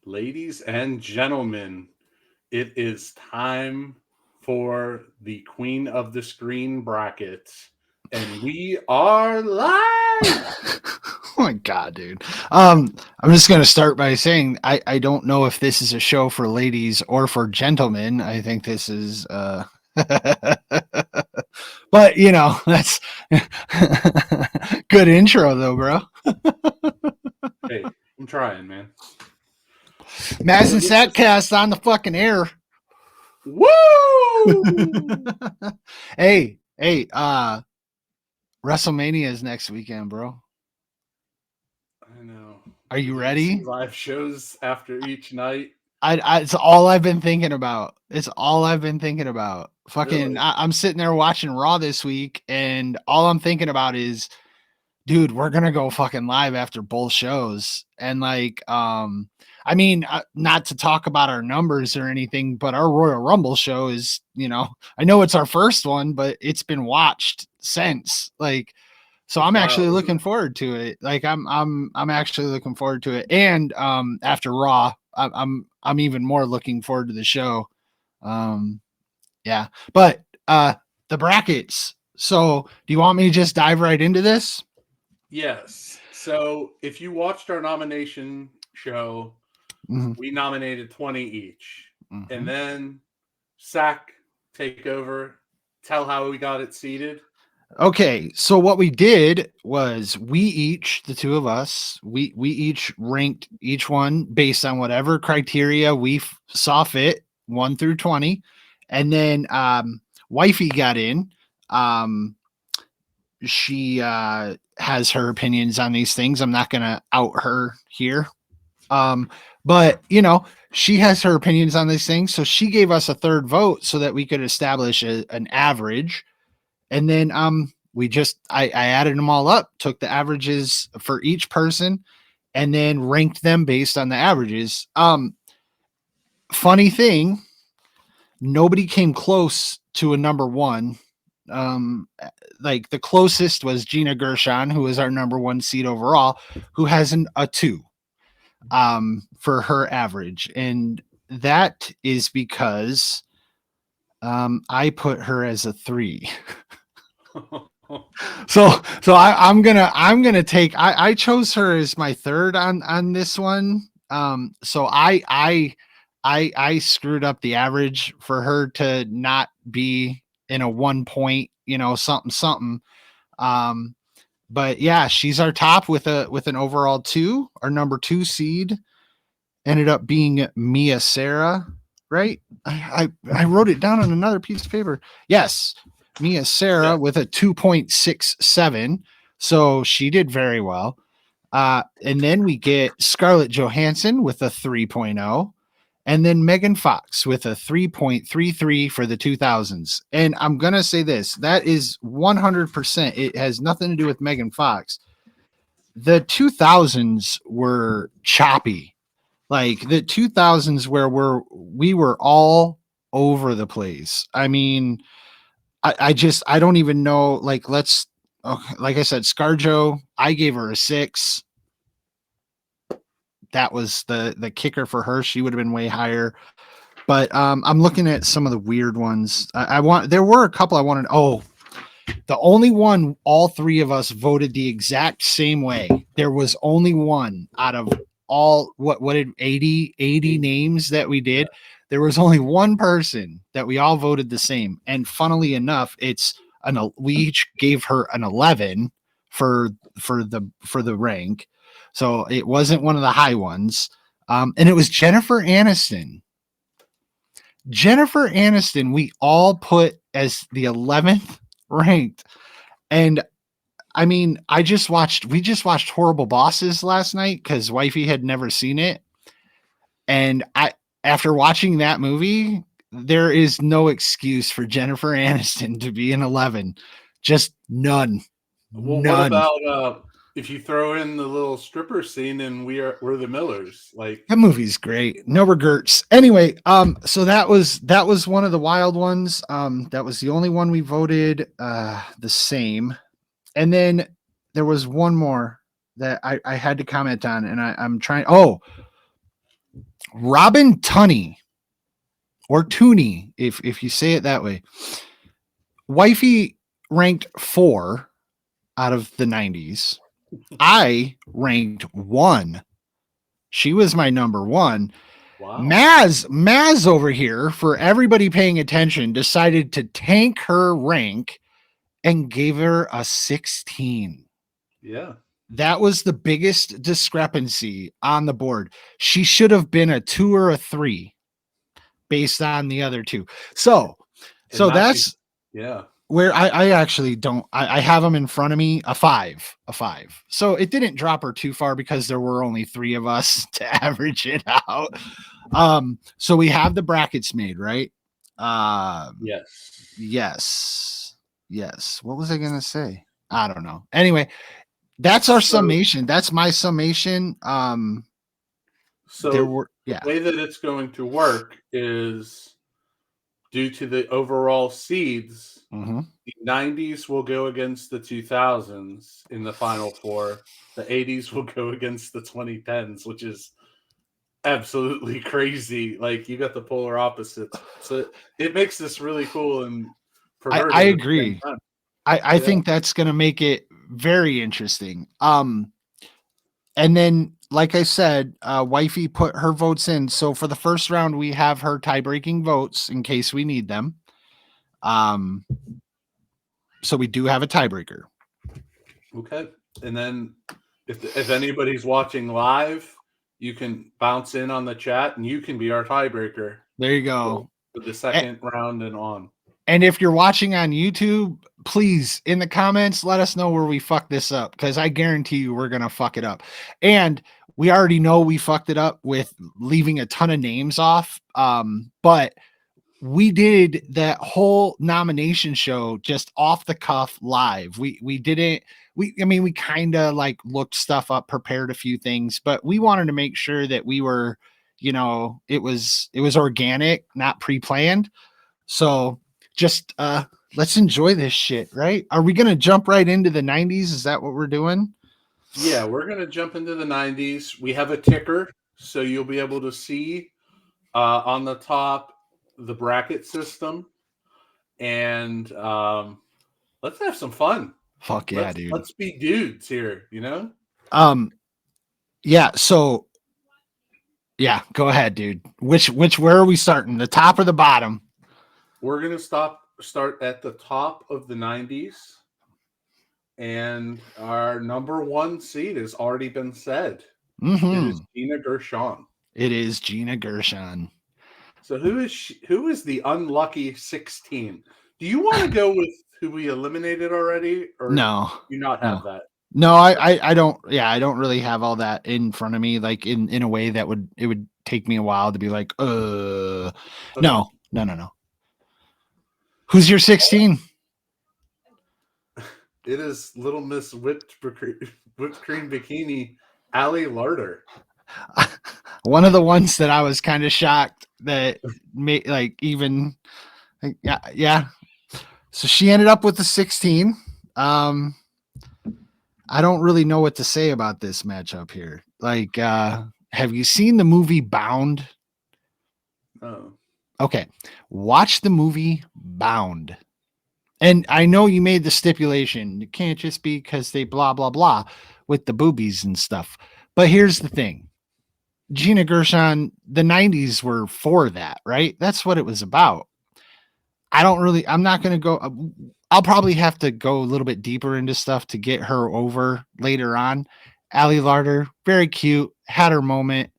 Ladies and gentlemen, it is time for the Queen of the Screen bracket, and we are live. Oh my god, dude. I'm just gonna start by saying I don't know if this is a show for ladies or for gentlemen. I think this is but that's good intro though, bro. Hey, I'm trying, man. Maz So and this Sack is cast on the fucking air. woo. Hey, WrestleMania is next weekend, bro. I know. Are you Do you see ready? live shows after each night? It's all I've been thinking about. It's all I've been thinking about. Fucking, Really? I'm sitting there watching Raw this week, and all I'm thinking about is, dude, we're gonna go fucking live after both shows, and I mean, not to talk about our numbers or anything, but our Royal Rumble show is, I know it's our first one, but it's been watched since, so It's I'm wild, actually isn't looking it? forward to it. I'm actually looking forward to it. And after Raw, I'm even more looking forward to the show. Um yeah. But the brackets. So, do you want me to just dive right into this? Yes. So if you watched our nomination show, Mhm. we nominated 20 each. And Mhm. then Sack, take over, tell how we got it seated. Okay, so what we did was the two of us, we each ranked each one based on whatever criteria we saw fit, 1 through 20. And then wifey got in. Um she has her opinions on these things. I'm not going to out her here. Um but, she has her opinions on these things, so she gave us a third vote so that we could establish an average. And then I added them all up, took the averages for each person, and then ranked them based on the averages. Funny thing, nobody came close to a number one. um like the closest was Gina Gershon, who is our number one seed overall, who has a two for her average. And that is because I put her as a three. I'm gonna take, I chose her as my third on this one. So I screwed up the average for her to not be in a 1 point, something something. Um, but yeah, she's our top with an overall two. Our number two seed ended up being Mia Sarah, right? I wrote it down on another piece of paper. Yes, Mia Yeah. Sarah with a 2.67. So she did very well. And then we get Scarlett Johansson with a 3.0, and then Megan Fox with a 3.33 for the 2000s. And I'm going to say this, that is 100%. It has nothing to do with Megan Fox. The 2000s were choppy, like the 2000s, where we were all over the place. I mean, I don't even know, like I said, Scarjo, I gave her a 6. That was the kicker for her. She would have been way higher. But I'm looking at some of the weird ones. There were a couple I wanted. Oh, the only one, all three of us voted the exact same way. There was only one out of all, what did 80 names that we did. There was only one person that we all voted the same. And funnily enough, we each gave her an 11 for the rank. So it wasn't one of the high ones. And it was Jennifer Aniston, we all put as the 11th ranked. And I mean, we just watched Horrible Bosses last night because wifey had never seen it. And after watching that movie, there is no excuse for Jennifer Aniston to be an 11. Just none. Well, what None. about if you throw in the little stripper scene and we're the Millers? Like, That movie's great. No regrets. Anyway, so that was one of the wild ones. That was the only one we voted the same. And then there was one more that I had to comment on, and I'm trying. Oh, Robin Tunney, or Tooney, if you say it that way. Wifey ranked 4 out of the 90s. I ranked 1. She was my number 1. Wow. Maz over here, for everybody paying attention, decided to tank her rank and gave her a 16. Yeah. That was the biggest discrepancy on the board. She should have been a 2 or a 3 based on the other two. And So not be, that's yeah. where I actually don't, I have them in front of me, a 5. So it didn't drop her too far because there were only 3 of us to average it out. So we have the brackets made, right? Yes. Yes. What was I gonna say? I don't know. Anyway, that's our So, summation. That's my summation. There so were, the yeah. way that it's going to work is due to the overall seeds, Mm-hmm. the 90s will go against the 2000s in the final four. The 80s will go against the 2010s, which is absolutely crazy. Like you got the polar opposites. So it makes this really cool and I perverted at the same agree. time. I Yeah. think that's gonna make it very interesting. And then, like I said, wifey put her votes in. So for the first round, we have her tie-breaking votes in case we need them. Um, so we do have a tiebreaker. Okay. And then if anybody's watching live, you can bounce in on the chat and you can be our tiebreaker There you for, go. for the second round and on. And if you're watching on YouTube, please in the comments let us know where we fucked this up, because I guarantee you we're gonna fuck it up. And we already know we fucked it up with leaving a ton of names off. But we did that whole nomination show just off the cuff live. We didn't, I mean, we kind of like looked stuff up, prepared a few things, but we wanted to make sure that we were, it was organic, not pre-planned. So just let's enjoy this shit, right? Are we gonna jump right into the 90s? Is that what we're doing? Yeah, we're going to jump into the 90s. We have a ticker, so you'll be able to see on the top the bracket system. And let's have some fun. Fuck yeah, Let's dude. let's be dudes here, you know? Um, yeah, so yeah, go ahead, dude. Where are we starting? The top or the bottom? We're going to start at the top of the 90s. And our number 1 seed has already been said. It is Mm-hmm. Gina Gershon. It is Gina Gershon. So who is the unlucky 16? Do you want to go with who we eliminated already, or do No, you not no, have that? no. I don't. Yeah, I don't really have all that in front of me, like in a way that would take me a while to be like, Okay. no. Who's your 16? It is Little Miss Whipped Cream Bikini, Allie Larder. One of the ones that I was kind of shocked that made like even, like, yeah. So she ended up with the 16. Um, I don't really know what to say about this matchup here. Like, have you seen the movie Bound? Oh. Okay, watch the movie Bound. And I know you made the stipulation. It can't just be because they blah, blah, blah with the boobies and stuff. But here's the thing, Gina Gershon, the 90s were for that, right? That's what it was about. I'm not going to go. I'll probably have to go a little bit deeper into stuff to get her over later on. Allie Larder, very cute, had her moment.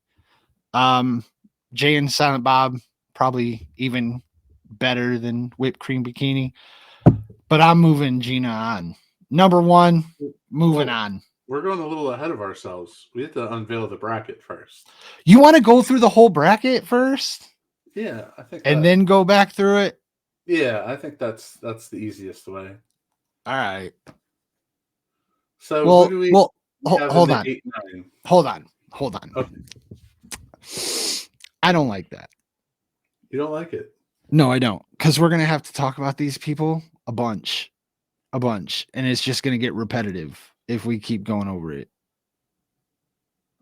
Jay and Silent Bob, probably even better than Whipped Cream Bikini. But I'm moving Gina on. Number 1, moving Well, on. we're going a little ahead of ourselves. We have to unveil the bracket first. You want to go through the whole bracket first Yeah, I think and that. then go back through it? Yeah, I think that's the easiest way. All right. So who Well, do we well, have in hold the on. 8-9? Hold on. Hold on. Okay, I don't like that. you don't like it. No, I don't. Because we're going to have to talk about these people a bunch. And it's just going to get repetitive if we keep going over it.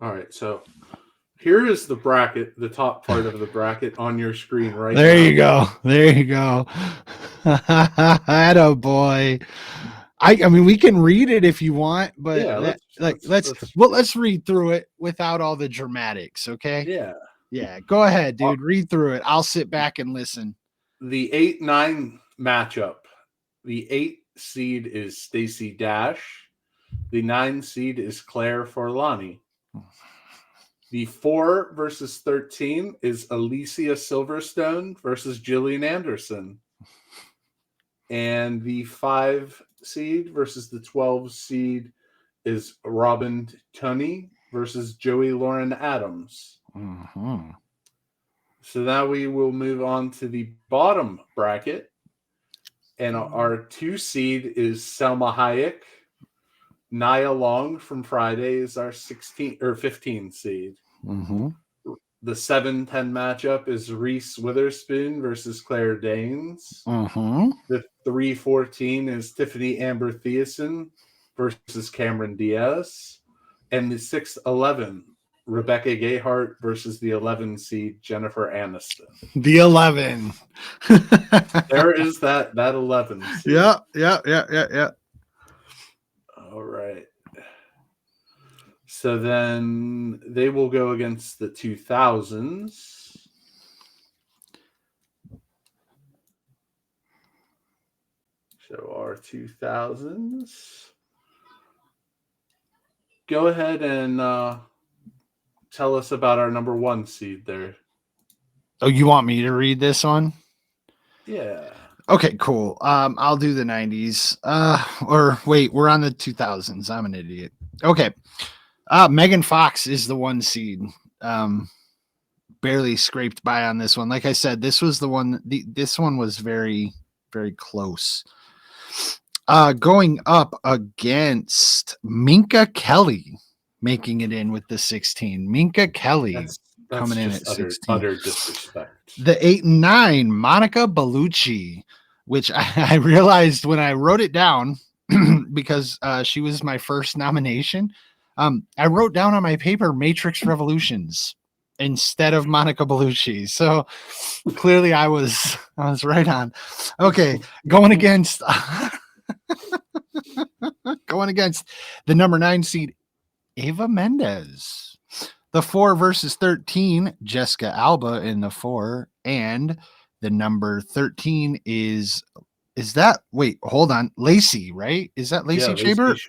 All right, so Here is the bracket, the top part of the bracket on your screen right There now. you go. There you go. Atta boy. I mean, we can read it if you want, but Yeah, let's read through it without all the dramatics, okay? yeah. Yeah, go ahead, Uh, dude. Read through it. I'll sit back and listen. the 8-9 matchup. The 8 seed is Stacy Dash. The 9 seed is Claire Forlani. The 4 versus 13 is Alicia Silverstone versus Jillian Anderson. And the 5 seed versus the 12 seed is Robin Tunney versus Joey Lauren Adams. Mm-hmm. So now we will move on to the bottom bracket. And our 2 seed is Selma Hayek. Nia Long from Friday is our 16 or 15 seed. Mm-hmm. The 7-10 matchup is Reese Witherspoon versus Claire Danes. Mm-hmm. The 3-14 is Tiffany Amber Thiessen versus Cameron Diaz. And the 6-11, Rebecca Gayhart versus the 11 seed Jennifer Aniston. The 11. There is that 11 seed. Yeah. All right. So then they will go against the 2000s. So our 2000s. Go ahead and tell us about our number 1 seed there. Oh, you want me to read this one? Yeah. Okay, cool. I'll do the 90s. Or wait, we're on the 2000s. I'm an idiot. Okay. Megan Fox is the 1 seed. Barely scraped by on this one. Like I said, this was the one. This one was very, very close. Going up against Minka Kelly, making it in with the 16. Minka Kelly That's coming in just at 16. utter disrespect. The 8 and 9, Monica Bellucci, which I realized when I wrote it down because she was my first nomination. I wrote down on my paper Matrix Revolutions instead of Monica Bellucci. So clearly I was right on. Okay, going against the number 9 seed Ava Mendez. The 4 versus 13, Jessica Alba in the 4, and the number 13 is that, wait, hold on, Lacey, right? Is that Lacey Chabert?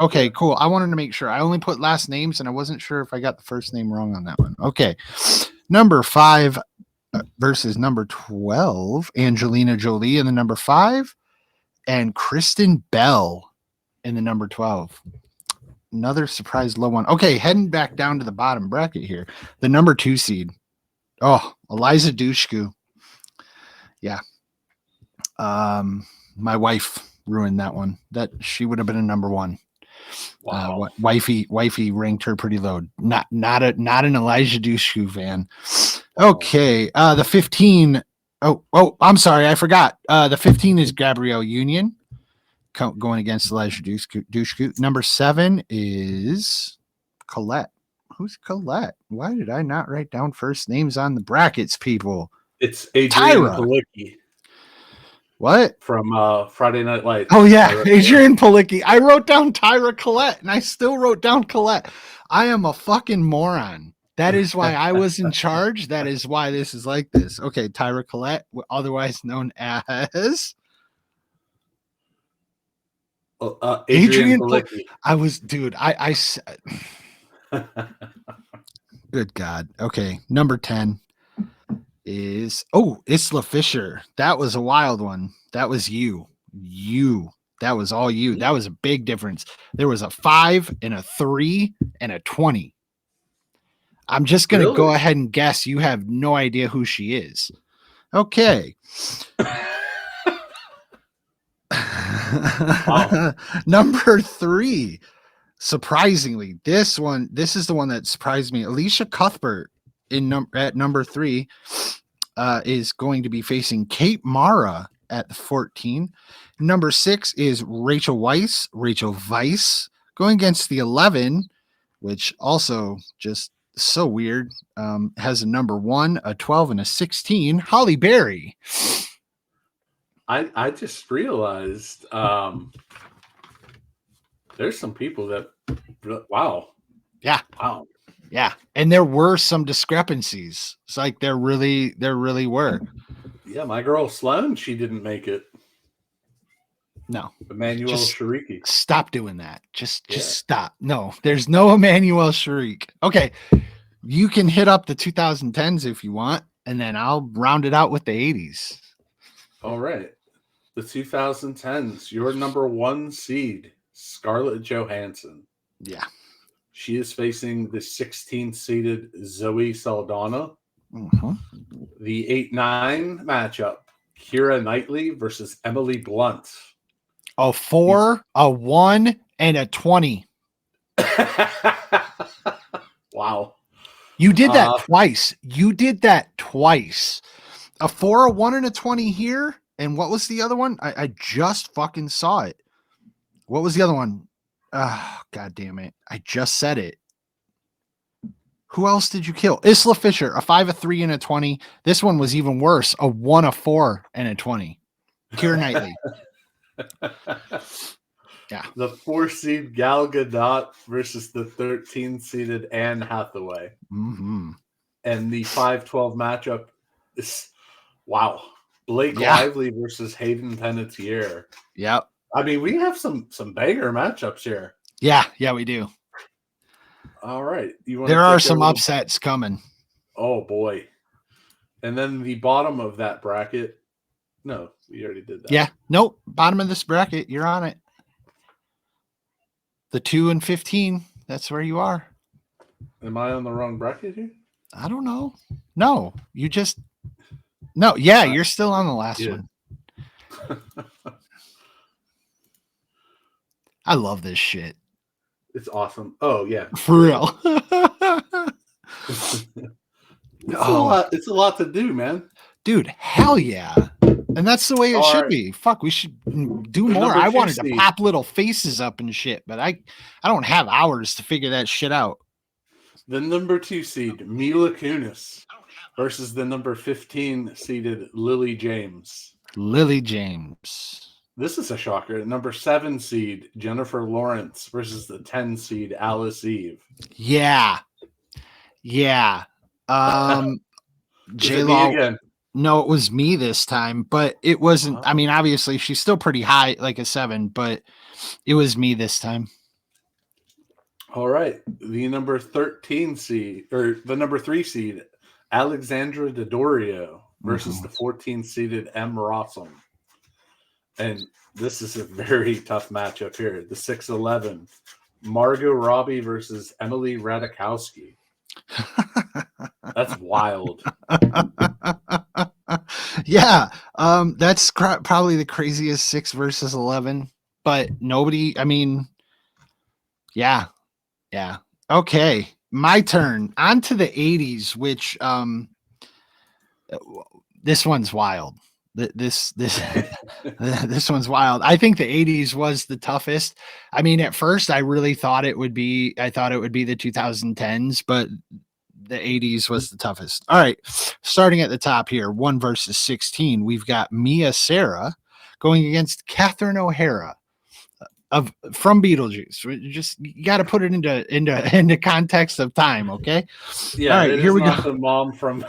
Okay, yeah. Cool. I wanted to make sure. I only put last names and I wasn't sure if I got the first name wrong on that one. Okay. Number 5 versus number 12, Angelina Jolie in the number 5, and Kristen Bell in the number 12. Another surprise low one. Okay, heading back down to the bottom bracket here. The number 2 seed. Oh, Eliza Dushku. Yeah. My wife ruined that one. That she would have been a number 1. Wow. Wifey ranked her pretty low. Not an Elijah Dushku fan. Okay. The 15. Oh, I'm sorry, I forgot. The 15 is Gabrielle Union going against Elijah Dushku. Number 7 is Colette. Who's Colette? Why did I not write down first names on the brackets, people? It's Adrienne Palicki. What? From Friday Night Lights. Oh, yeah, Adrienne Palicki. I wrote down Tyra Collette, and I still wrote down Colette. I am a fucking moron. That is why I was in charge. That is why this is like this. Okay, Tyra Collette, otherwise known as... Adrienne Palicki. I was, dude, I said... Good God. Okay, number 10 is Isla Fisher. That was a wild one. That was you. That was all you. That was a big difference. There was a 5 and a 3 and a 20. I'm just gonna go ahead and guess you have no idea who she is. Okay. Wow. Number 3. Surprisingly, this is the one that surprised me. Alicia Cuthbert at number 3 is going to be facing Kate Mara at 14. Number 6 is Rachel Weisz going against the 11, which also just so weird. Has a number 1, a 12, and a 16. Holly Berry. I just realized there's some people that wow. Yeah. Wow. Yeah. And there were some discrepancies. It's like there really were. Yeah, my girl Sloan, she didn't make it. No. Emmanuel Just Shariki. stop doing that. Just Yeah. stop. No, there's no Emmanuel Sharik. Okay. You can hit up the 2010s if you want, and then I'll round it out with the 80s. All right. The 2010s, your number 1 seed, Scarlett Johansson. Yeah. She is facing the 16th seeded Zoe Saldana. Mm-hmm. The 8-9 matchup, Keira Knightley versus Emily Blunt. A 4, a 1, and a 20. Wow. You did that twice. You did that twice. A 4, a 1, and a 20 here. And what was the other one? I just fucking saw it. What was the other one? God damn it. I just said it. Who else did you kill? Isla Fisher, a 5, a 3, and a 20. This one was even worse. A 1, a 4, and a 20. Keira Knightley. Yeah. The 4 seed Gal Gadot versus the 13 seeded Anne Hathaway. Mm-hmm. And the 5-12 matchup is wow. Blake Lively versus Hayden Panettiere. Yep. I mean, we have some banger matchups here. Yeah, we do. All right. There are some upsets coming. Oh boy. And then the bottom of that bracket. No, we already did that. Yeah. Nope. Bottom of this bracket. You're on it. The 2 and 15. That's where you are. Am I on the wrong bracket here? I don't know. No, you just. No. Yeah, you're still on the last one. I love this shit. It's awesome. Oh yeah. For real. It's a lot to do, man. Dude, hell yeah. And that's the way it should be. Fuck, we should do more. I wanted to pop little faces up and shit, but I don't have hours to figure that shit out. The number 2 seed, Mila Kunis, versus the number 15 seeded Lily James. Lily James. This is a shocker. Number 7 seed, Jennifer Lawrence versus the 10 seed, Alice Eve. Yeah. Yeah. J-Law again. No, it was me this time, but it wasn't. I mean, obviously she's still pretty high, like a 7, but it was me this time. All right. The number 13 seed, or the number 3 seed, Alexandra Daddario versus the 14 seeded M. Rossum. And this is a very tough matchup here. The 6'11", Margot Robbie versus Emily Ratajkowski. That's wild. Yeah, that's probably the craziest 6 versus 11. But nobody. I mean, yeah. Okay, my turn. On to the 80s, which this one's wild. This this one's wild. I think the 80s was the toughest. I mean, at first I really thought it would be the 2010s, but the 80s was the toughest. All right, starting at the top here, 1 versus 16, we've got Mia Sara going against Catherine O'Hara from Beetlejuice. You got to put it into context of time, okay? Yeah, all right, here we go. The mom from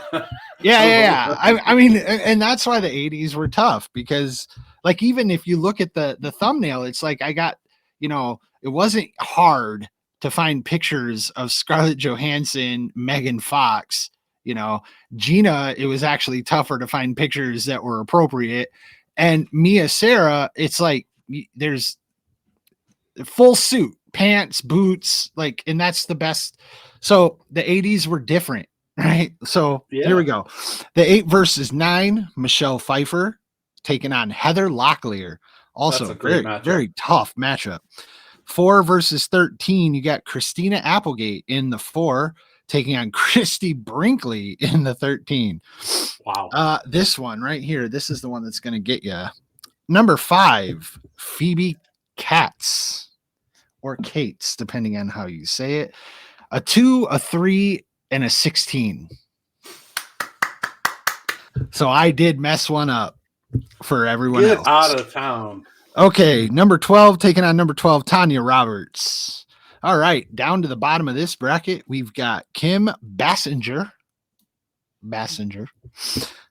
yeah. I mean, and that's why the 80s were tough, because like even if you look at the thumbnail, it's like I got, it wasn't hard to find pictures of Scarlett Johansson, Megan Fox, Gina. It was actually tougher to find pictures that were appropriate, and Mia Sara, it's like there's full suit, pants, boots, like, and that's the best. So the 80s were different, right? So Here we go. The 8 versus 9, Michelle Pfeiffer taking on Heather Locklear. Also very, very tough matchup. 4 versus 13, you got Christina Applegate in the 4 taking on Christy Brinkley in the 13. Wow. This one right here, this is the one that's going to get you. Number 5, Phoebe Katz, or Kates, depending on how you say it. A 2, a 3, and a 16. So I did mess one up for everyone Get else. out of town. Okay, number 12, taking on number 12, Tanya Roberts. All right, down to the bottom of this bracket, we've got Kim Bassinger,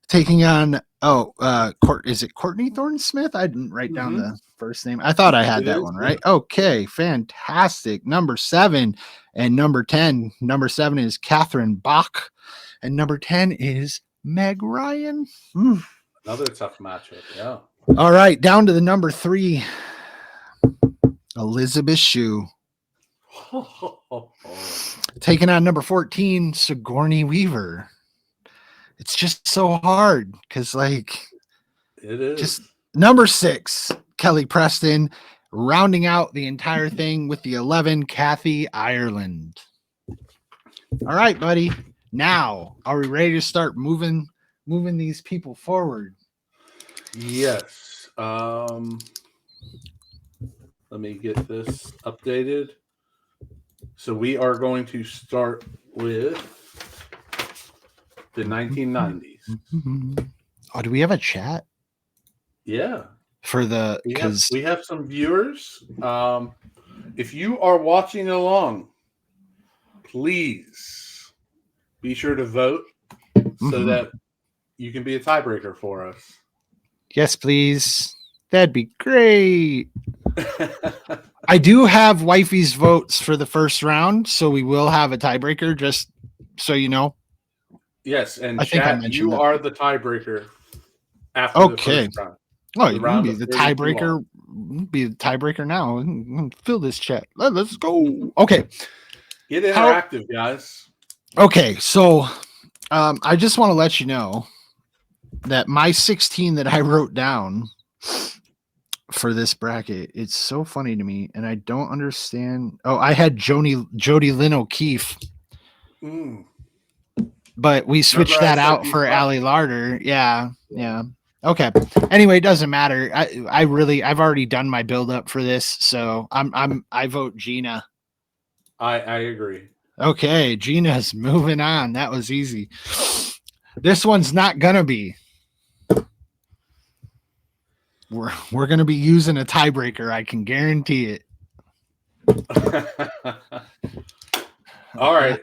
taking on is it Courtney Thorne Smith? I didn't write down the first name. I thought I had that one right. Okay, fantastic. Number 7 and number 10. Number 7 is Catherine Bach, and number 10 is Meg Ryan. Another tough matchup. Yeah. All right, down to the number 3, Elizabeth Shue. Taking on number 14, Sigourney Weaver. It's just so hard because, like, it is. Just number 6, Kelly Preston, rounding out the entire thing with the 11, Kathy Ireland. All right, buddy. Now, are we ready to start moving these people forward? Yes. Let me get this updated. So we are going to start with the 1990s. Oh, do we have a chat? Yeah. For the we have some viewers. If you are watching along, please be sure to vote so that you can be a tiebreaker for us. Yes, please. That'd be great. I do have wifey's votes for the first round, so we will have a tiebreaker, just so you know. Yes, and I think I mentioned you that. are the tiebreaker after the first round. Oh, you can be the tiebreaker. Be the tiebreaker now. Fill this chat. Let's go. Okay. Get interactive, guys. Okay, so I just want to let you know that my 16 that I wrote down for this bracket, it's so funny to me, and I don't understand. Oh, I had Jody Lynn O'Keefe. But we switched that out for Allie Larder. Yeah. Okay. Anyway, it doesn't matter. I've already done my build up for this, so I vote Gina. I agree. Okay, Gina's moving on. That was easy. This one's not gonna be. We're gonna be using a tiebreaker. I can guarantee it. All right.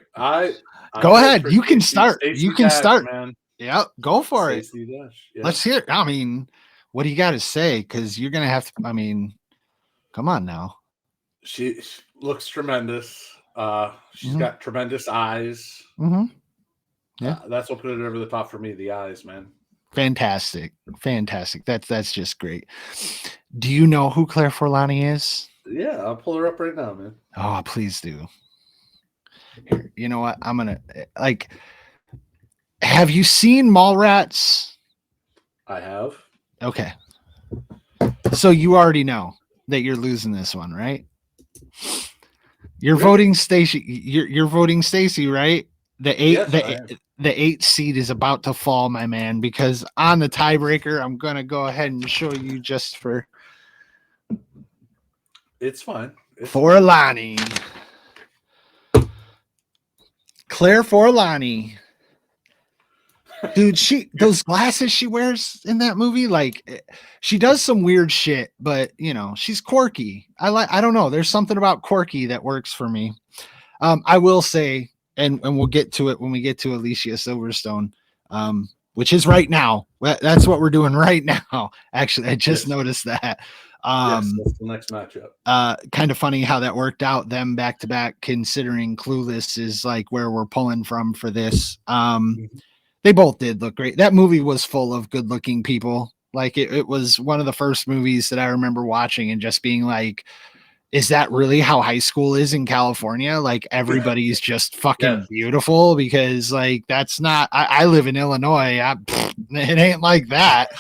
Go ahead. You can start. You can start, man. Yeah, go for it. Yeah. Let's hear it. I mean, what do you got to say? Because you're gonna have to. I mean, come on now. She looks tremendous. She's got tremendous eyes. Yeah, that's what put it over the top for me. The eyes, man. Fantastic. That's just great. Do you know who Claire Forlani is? Yeah, I'll pull her up right now, man. Oh, please do. Here, you know what? I'm gonna have you seen Mallrats? I have. Okay. So you already know that you're losing this one, right? You're voting Stacy. You're voting Stacy, right? The 8 seed is about to fall, my man, because on the tiebreaker, I'm gonna go ahead and show you just for. It's fine. Forlani. Claire Forlani. Dude, those glasses she wears in that movie, like she does some weird shit, but you know, she's quirky. I don't know. There's something about quirky that works for me. I will say, and we'll get to it when we get to Alicia Silverstone, which is right now. That's what we're doing right now. Actually, I just noticed that. Yes, that's the next matchup. Kind of funny how that worked out, them back to back, considering Clueless is like where we're pulling from for this. They both did look great. That movie was full of good looking people. Like it was one of the first movies that I remember watching and just being like, is that really how high school is in California? Like everybody's just fucking beautiful, because like that's not. I live in Illinois. It ain't like that.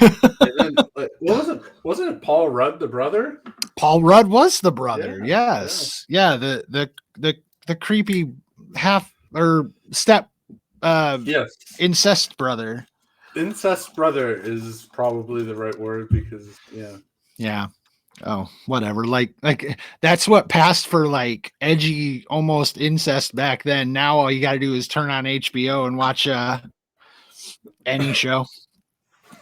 And then, wasn't it Paul Rudd the brother? Paul Rudd was the brother. Yes. Yeah. The creepy half or step. Incest brother. Incest brother is probably the right word because yeah. Oh, whatever. Like that's what passed for like edgy, almost incest back then. Now all you got to do is turn on HBO and watch any show.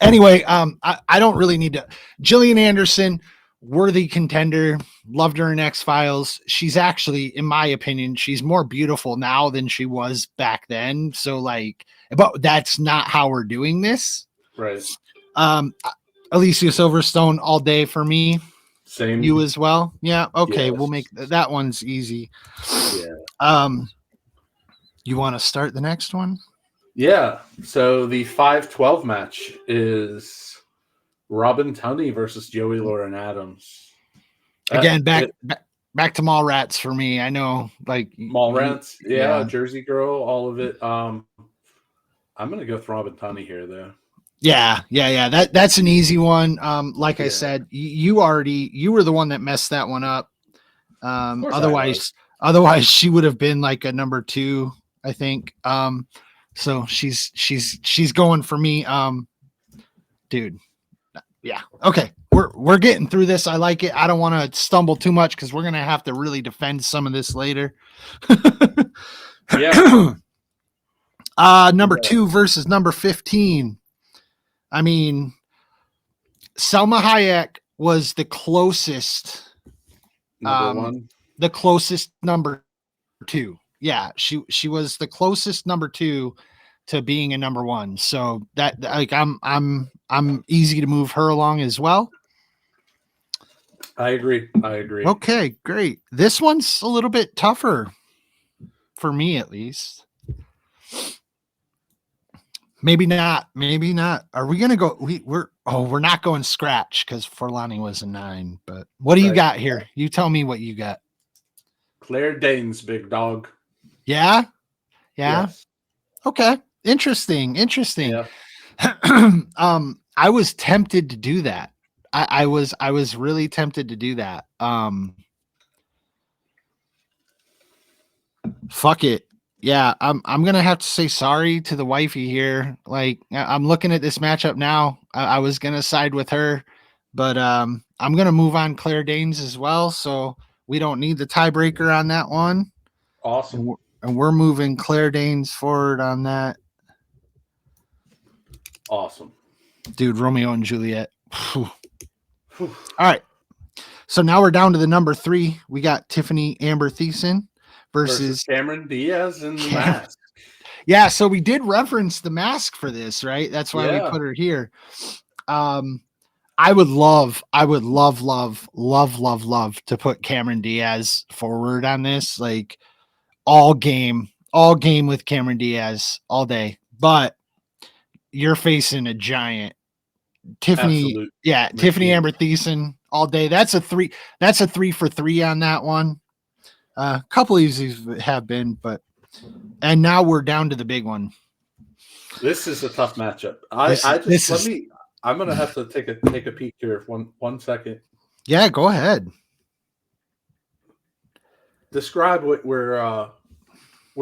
Anyway, I don't really need to. Gillian Anderson, worthy contender. Loved her in X Files. She's actually, in my opinion, she's more beautiful now than she was back then. So like, but that's not how we're doing this. Right. Um, Alicia Silverstone all day for me. Same. You as well? Yeah. Okay, Yes. we'll make that one's easy. Yeah. You want to start the next one? Yeah. So the 5-12 match is Robin Tunney versus Joey Lauren Adams. Again, back to Mallrats for me. I know, like Mallrats, yeah, Jersey Girl, all of it. I'm gonna go with Robin Tunney here, though. Yeah. That's an easy one. Like I said, you were the one that messed that one up. Otherwise she would have been like a number 2, I think. So she's going for me. Dude. Yeah. Okay. We're getting through this. I like it. I don't want to stumble too much because we're gonna have to really defend some of this later. Yeah. Number 2 versus number 15. I mean, Selma Hayek was the closest Number 1. The closest number 2. Yeah, she was the closest number 2 to being a number 1. So that like I'm easy to move her along as well. I agree. Okay, great. This one's a little bit tougher for me, at least. Maybe not. Are we gonna go? We're not going scratch because Forlani was a 9. But what do you got here? You tell me what you got. Claire Danes, big dog. Yeah. Yes. Okay. Interesting. Yeah. I was tempted to do that. I was really tempted to do that. Fuck it. Yeah, I'm gonna have to say sorry to the wifey here. Like I'm looking at this matchup now. I was gonna side with her, but I'm gonna move on Claire Danes as well. So we don't need the tiebreaker on that one. Awesome. And we're moving Claire Danes forward on that. Awesome. Dude, Romeo and Juliet. All right. So now we're down to the number 3. We got Tiffany Amber Thiessen versus Cameron Diaz in the Mask. Yeah, so we did reference the Mask for this, right? That's why we put her here. I would love to put Cameron Diaz forward on this. Like all game with Cameron Diaz all day. But you're facing a giant. Tiffany, Tiffany Amber Thiessen all day. That's a 3 for 3 on that one. A couple of these have been, and now we're down to the big one. This is a tough matchup. I'm gonna have to take a peek here. One second. Yeah, go ahead. Describe what we're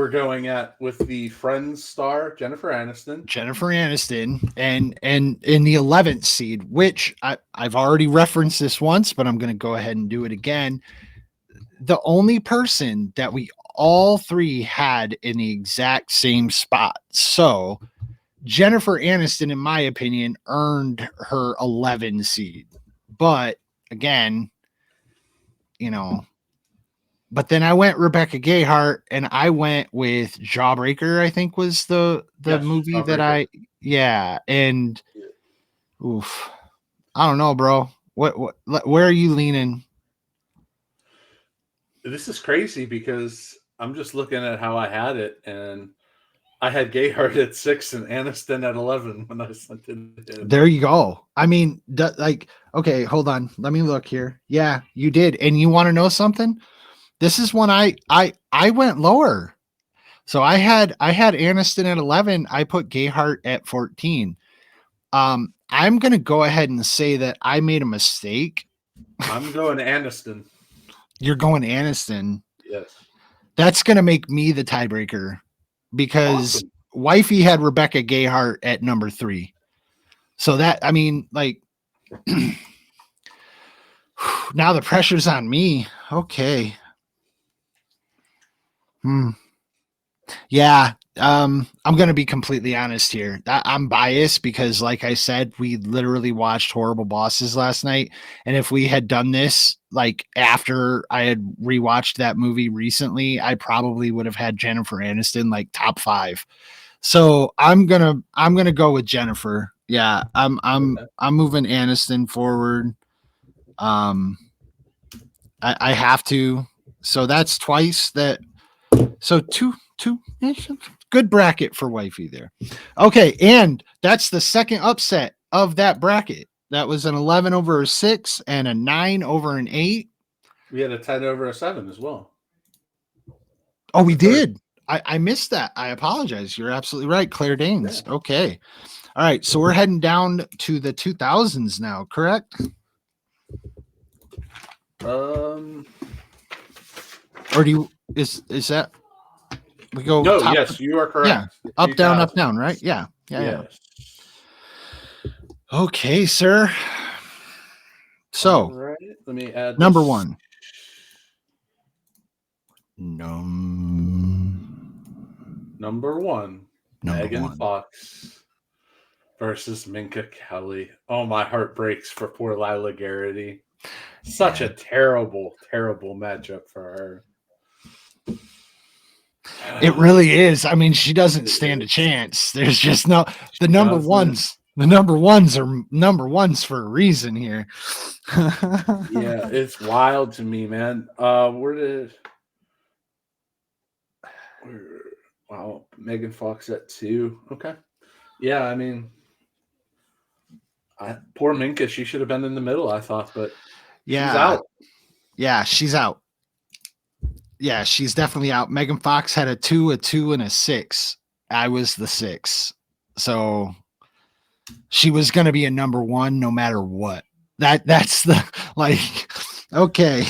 going at with the Friends star Jennifer Aniston, and in the 11th seed, which I've already referenced this once, but I'm going to go ahead and do it again. The only person that we all 3 had in the exact same spot. So Jennifer Aniston, in my opinion, earned her 11 seed. But again, but then I went Rebecca Gayheart, and I went with Jawbreaker, I think was the movie Jawbreaker. And oof, I don't know, bro. Where are you leaning? This is crazy because I'm just looking at how I had it, and I had Gayheart at 6 and Aniston at 11 when I sent it. There you go. I mean, okay, hold on. Let me look here. Yeah, you did. And you want to know something? This is when I went lower. So I had Aniston at 11. I put Gayheart at 14. I'm going to go ahead and say that I made a mistake. I'm going Aniston. You're going Aniston. Yes. That's going to make me the tiebreaker because wifey had Rebecca Gayheart at number 3. So that, I mean, like, Now the pressure's on me. Okay. Yeah. I'm gonna be completely honest here. I'm biased because, like I said, we literally watched Horrible Bosses last night, and if we had done this like after I had rewatched that movie recently, I probably would have had Jennifer Aniston like top 5. So I'm gonna go with Jennifer. Yeah, I'm moving Aniston forward. Um, I have to. So that's twice that. So two good bracket for wifey there. Okay, and that's the second upset of that bracket. That was an 11 over a 6 and a 9 over an 8. We had a 10 over a 7 as well. Oh, we did. I missed that. I apologize. You're absolutely right. Claire Danes. Yeah. Okay. All right. So we're heading down to the 2000s now, correct? Um. Or do you is that we go? No. top, Yes, you are correct. Yeah. Up, down, right? Yeah. Yeah. Yes. Okay, sir. So, all right. Let me add number this. 1. Number one, Number Megan 1. Fox versus Minka Kelly. Oh, my heart breaks for poor Lila Garrity. Such a terrible, terrible matchup for her. It really is. I mean, she doesn't stand a chance. There's just no the number ones. The number ones are number ones for a reason here. Yeah, it's wild to me, man. Wow, Megan Fox at 2. Okay. Yeah, I mean, poor Minka, she should have been in the middle, I thought, but yeah, she's out. Yeah, she's out. Yeah, she's definitely out. Megan Fox had a 2, and a 6. I was the 6. So she was going to be a number 1 no matter what. That's the like okay.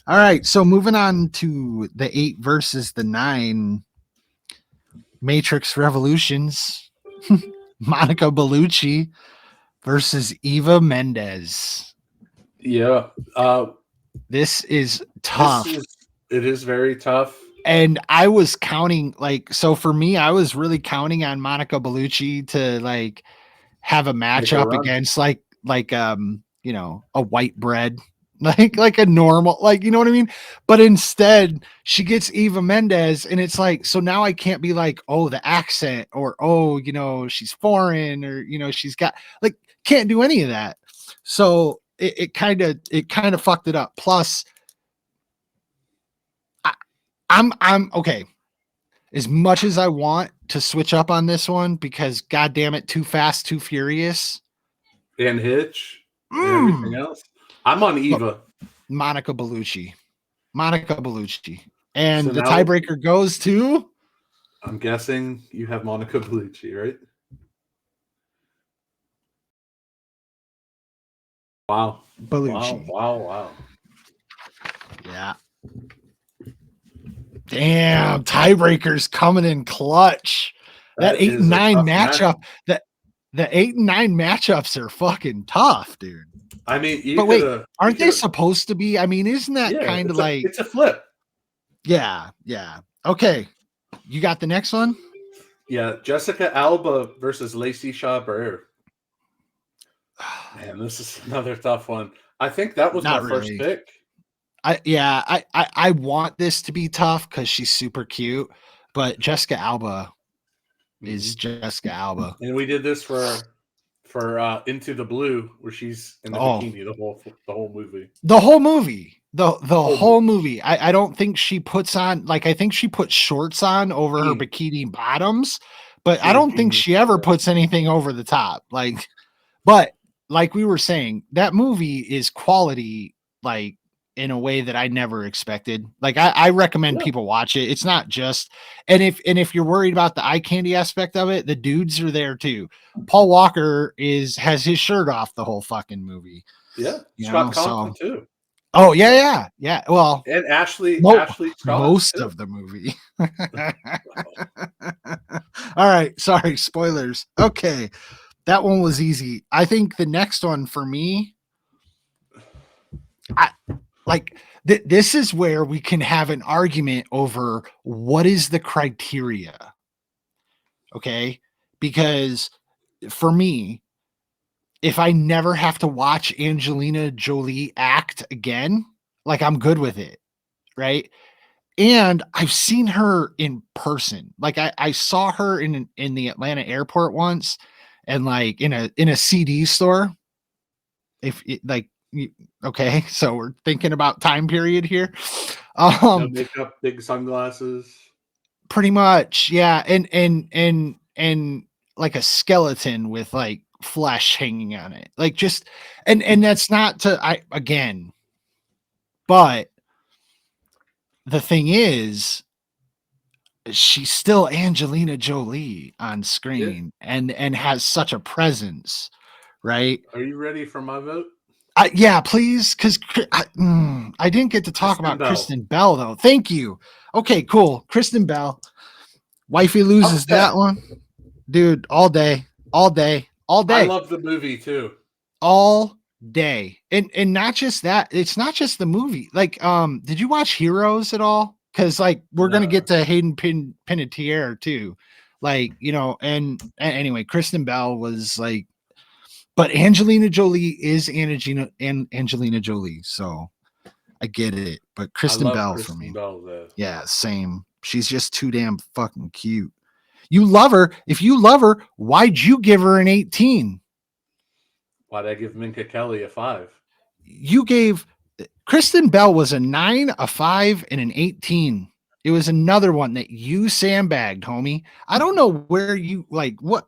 All right, so moving on to the 8 versus the 9 Matrix Revolutions. Monica Bellucci versus Eva Mendes. Yeah. This is tough. It is very tough. And I was counting, like, so for me, I was really counting on Monica Bellucci to like have a matchup against you know, a white bread, like a normal, like, you know what I mean? But instead she gets Eva Mendes, and it's like, so now I can't be like, oh, the accent, or, oh, you know, she's foreign, or, you know, she's got like, can't do any of that. So it kind of fucked it up. Plus I'm okay. As much as I want to switch up on this one, because God damn it, Too Fast, Too Furious, and Hitch, and everything else, I'm on Eva. Monica Bellucci, and So the now, tiebreaker goes to. I'm guessing you have Monica Bellucci, right? Wow, Bellucci. Wow. Yeah. Damn, tiebreakers coming in clutch. That 8 and 9 matchup. That the 8 and 9 matchups are fucking tough, dude. I mean, but wait, aren't they supposed to be? I mean, isn't that kind of like it's a flip? Yeah. Okay, you got the next one. Yeah, Jessica Alba versus Lacey Chabert. Man, this is another tough one. I think that was my first pick. I want this to be tough because she's super cute, but Jessica Alba is Jessica Alba. And we did this for Into the Blue, where she's in the bikini the whole movie. The whole movie. The whole movie. I don't think she puts on, like, I think she puts shorts on over her bikini bottoms, but I don't think she ever puts anything over the top. Like, but like we were saying, that movie is quality, like, in a way that I never expected. Like, I recommend people watch it. It's not just, and if you're worried about the eye candy aspect of it, the dudes are there too. Paul Walker has his shirt off the whole fucking movie. Yeah, Scott Conklin too. Oh yeah. Well, and Ashley Scott most too. Of the movie. All right, sorry, spoilers. Okay, that one was easy. I think the next one for me, like this is where we can have an argument over what is the criteria. Okay, because for me, if I never have to watch Angelina Jolie act again, like I'm good with it, right? And I've seen her in person. Like I saw her in the Atlanta airport once, and like in a CD store. If it, like okay, so we're thinking about time period here. No Um, makeup, big sunglasses. pretty much, yeah, and like a skeleton with like flesh hanging on it, like just and that's not to I again, but the thing is she's still Angelina Jolie on Yeah. screen and has such a presence, right? Are you ready for my vote? Yeah, please, because I didn't get to talk Kristen about Bell. Kristen Bell though. Thank you. Okay, cool. Kristen Bell. Wifey loses that Upset. one, dude. All day, all day, all I day, love the movie too. all day. And not just that. It's not just the movie. Like, did you watch Heroes at all? Because like we're gonna No. get to Hayden Panettiere too. Like, anyway, Kristen Bell was like, but Angelina Jolie is Angelina Jolie, so I get it. But I Kristen love Bell for Kristen me, Bell though. yeah, same. She's just too damn fucking cute. You love her. If you love her, why'd you give her an 18? Why'd I give Minka Kelly a 5? You gave Kristen Bell was a 9, a 5, and an 18. It was another one that you sandbagged, homie. I don't know where you like what.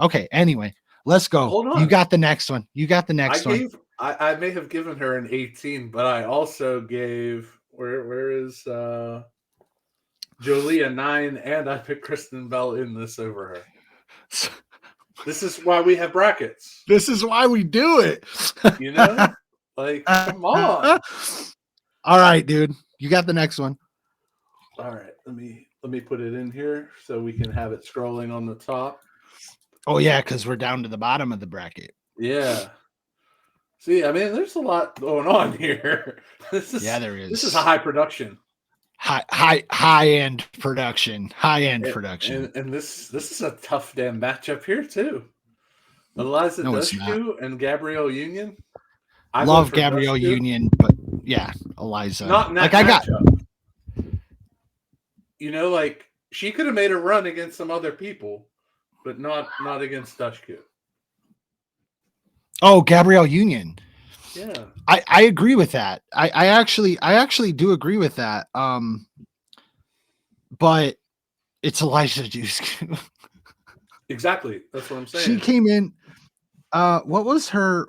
Okay, anyway, let's go. Hold You on. got the next one. You got the I next one. gave I may have given her an 18, but I also gave where is Jolie a 9, and I picked Kristen Bell in this over her. This is why we have brackets. This is why we do it. You know? Like, come on. All right, dude. You got the next one. All right, let me put it in here so we can have it scrolling on the top. Oh yeah, because we're down to the bottom of the bracket. Yeah. See, I mean, there's a lot going on here. Yeah, there This is is a high production. high end production. High end And, production. and this is a tough damn matchup here too. Eliza No, it's not. Dushku and Gabrielle Union. I vote Love for Gabrielle Dushku. Union, but yeah, Eliza. Not in Like that I got matchup. You know, like she could have made a run against some other people, but not against Dushku. Gabrielle Union. Yeah. I agree with that. I actually do agree with that. But it's Elijah Dushku. Exactly. That's what I'm saying. She came in. What was her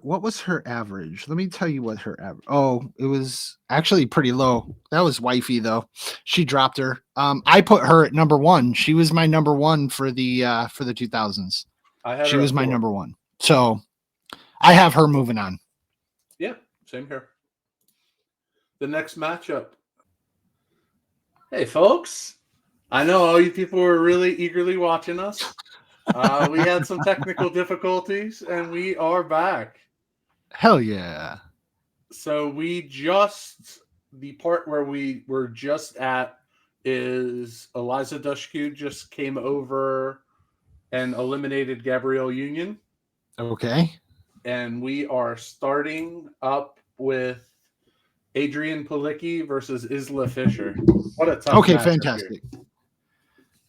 average? Let me tell you what her average. Oh, it was actually pretty low. That was wifey though. She dropped her. I put her at number 1. She was my number 1 for the 2000s. I had She her was at my 4. number 1. So I have her moving on. Yeah, same here. The next matchup. Hey, folks. I know all you people were really eagerly watching us. We had some technical difficulties, and we are back. Hell yeah. So the part where we were just at is Eliza Dushku just came over and eliminated Gabrielle Union. Okay. And we are starting up with Adrian Palicki versus Isla Fisher. What a tough Okay, matchup here. fantastic.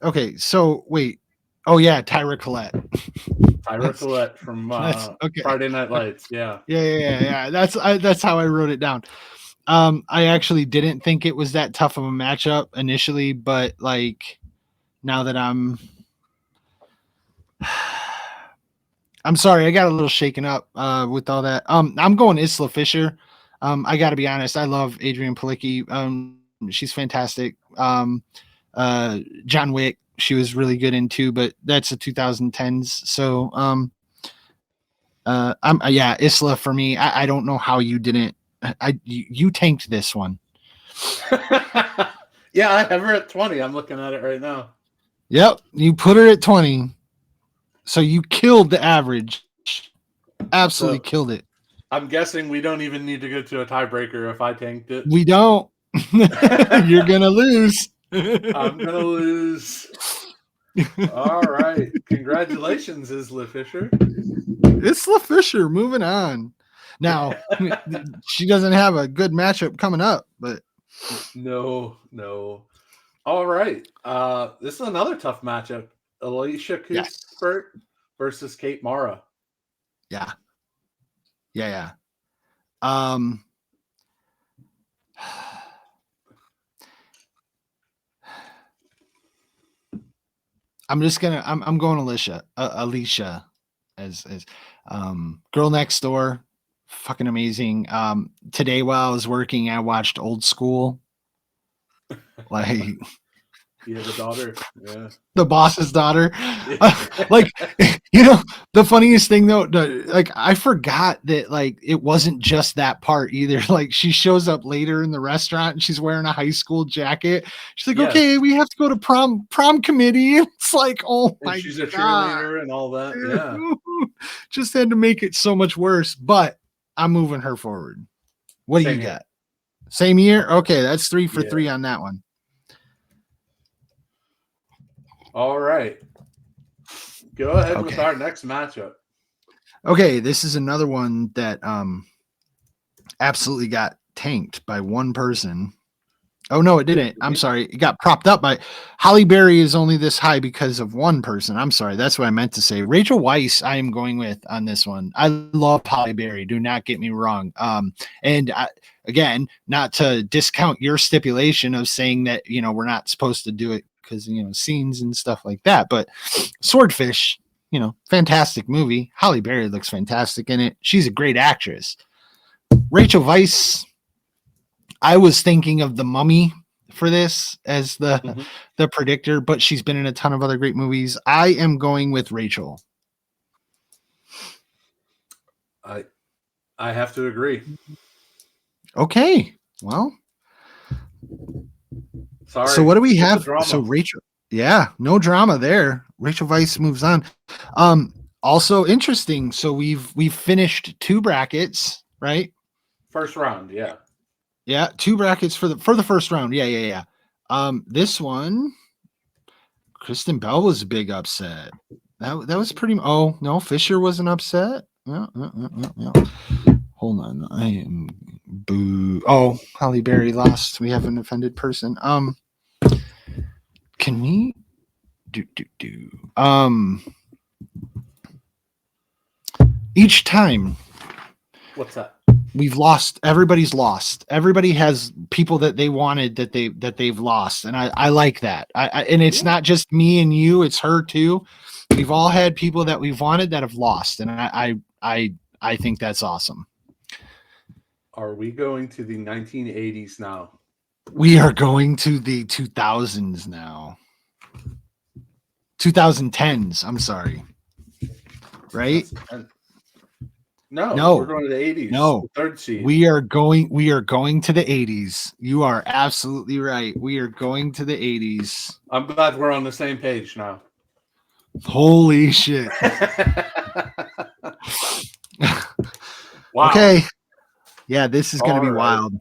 Okay, so wait. Oh yeah, Tyra Collette. Tyra Collette from That's okay. Friday Night Lights. Yeah. Yeah. That's how I wrote it down. I actually didn't think it was that tough of a matchup initially, but like now that I'm sorry, I got a little shaken up with all that. I'm going Isla Fisher. I got to be honest, I love Adrian Palicki. She's fantastic. John Wick, she was really good in too, but that's the 2010s. So yeah, Isla for me. I don't know how you didn't. You tanked this one. Yeah, I have her at 20. I'm looking at it right now. Yep, you put her at 20. So you killed the average. Absolutely killed it. I'm guessing we don't even need to go to a tiebreaker if I tanked it. We don't. You're gonna lose. I'm gonna lose. All right. Congratulations, Isla Fisher. Isla Fisher moving on. Now, she doesn't have a good matchup coming up, but no. All right. This is another tough matchup. Alicia yes. Cuthbert versus Kate Mara. Yeah. I'm just gonna I'm going Alicia as Girl Next Door, fucking amazing. Today while I was working, I watched Old School. Like You have a daughter. Yeah. The Boss's Daughter. Like, the funniest thing though, like I forgot that like it wasn't just that part either. Like she shows up later in the restaurant and she's wearing a high school jacket. She's like, Yes. okay, we have to go to prom committee. It's like, oh my god. She's a cheerleader and all that. Yeah. Just had to make it so much worse, but I'm moving her forward. What do you got? Same year? Okay, that's 3 for 3 on that one. All right. Go ahead with our next matchup. Okay, this is another one that absolutely got tanked by one person. Oh no, it didn't. I'm sorry. It got propped up by Holly Berry is only this high because of one person. I'm sorry. That's what I meant to say. Rachel Weisz, I am going with on this one. I love Holly Berry. Do not get me wrong. And again, not to discount your stipulation of saying that, we're not supposed to do it because, scenes and stuff like that. But Swordfish, fantastic movie. Holly Berry looks fantastic in it. She's a great actress. Rachel Weisz, I was thinking of The Mummy for this as the predictor, but she's been in a ton of other great movies. I am going with Rachel. I have to agree. Okay. Well, sorry. So what do we have? So Rachel, no drama there. Rachel Weisz moves on. Also interesting. So we've finished 2 brackets, right? First round, yeah. Yeah, 2 brackets for the first round. Yeah. This one, Kristen Bell was a big upset. That was pretty. Oh no, Fisher was an upset. Yeah. Hold on, I am boo. Oh, Holly Berry lost. We have an offended person. Can we do? Each time. What's that? We've lost. Everybody's lost. Everybody has people that they wanted that they've lost, and I like that. And it's not just me and you; it's her too. We've all had people that we've wanted that have lost, and I think that's awesome. Are we going to the 1980s now? We are going to the 2000s now. 2010s. I'm sorry. Right? No, we're going to the 80s. No, the 3rd seed. We are going to the 80s. You are absolutely right. We are going to the 80s. I'm glad we're on the same page now. Holy shit. Wow. Okay. Yeah, this is going to be wild.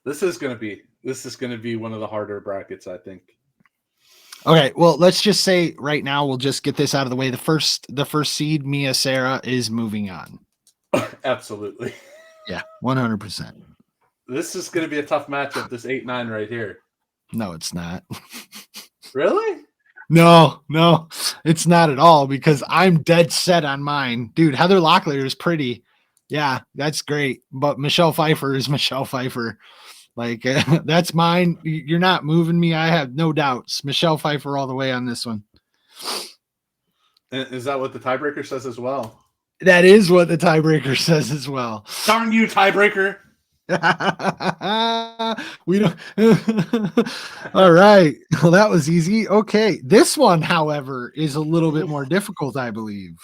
This is going to be one of the harder brackets, I think. Okay, well, let's just say right now we'll just get this out of the way. The first seed, Mia Sarah, is moving on. Absolutely. Yeah, 100%. This is going to be a tough matchup, this 8-9 right here. No, it's not. Really? No, it's not at all because I'm dead set on mine. Dude, Heather Locklear is pretty. Yeah, that's great. But Michelle Pfeiffer is Michelle Pfeiffer. Like, that's mine. You're not moving me. I have no doubts. Michelle Pfeiffer all the way on this one. Is that what the tiebreaker says as well? That is what the tiebreaker says as well. Darn you, tiebreaker. We don't. All right. Well, that was easy. Okay. This one, however, is a little bit more difficult, I believe.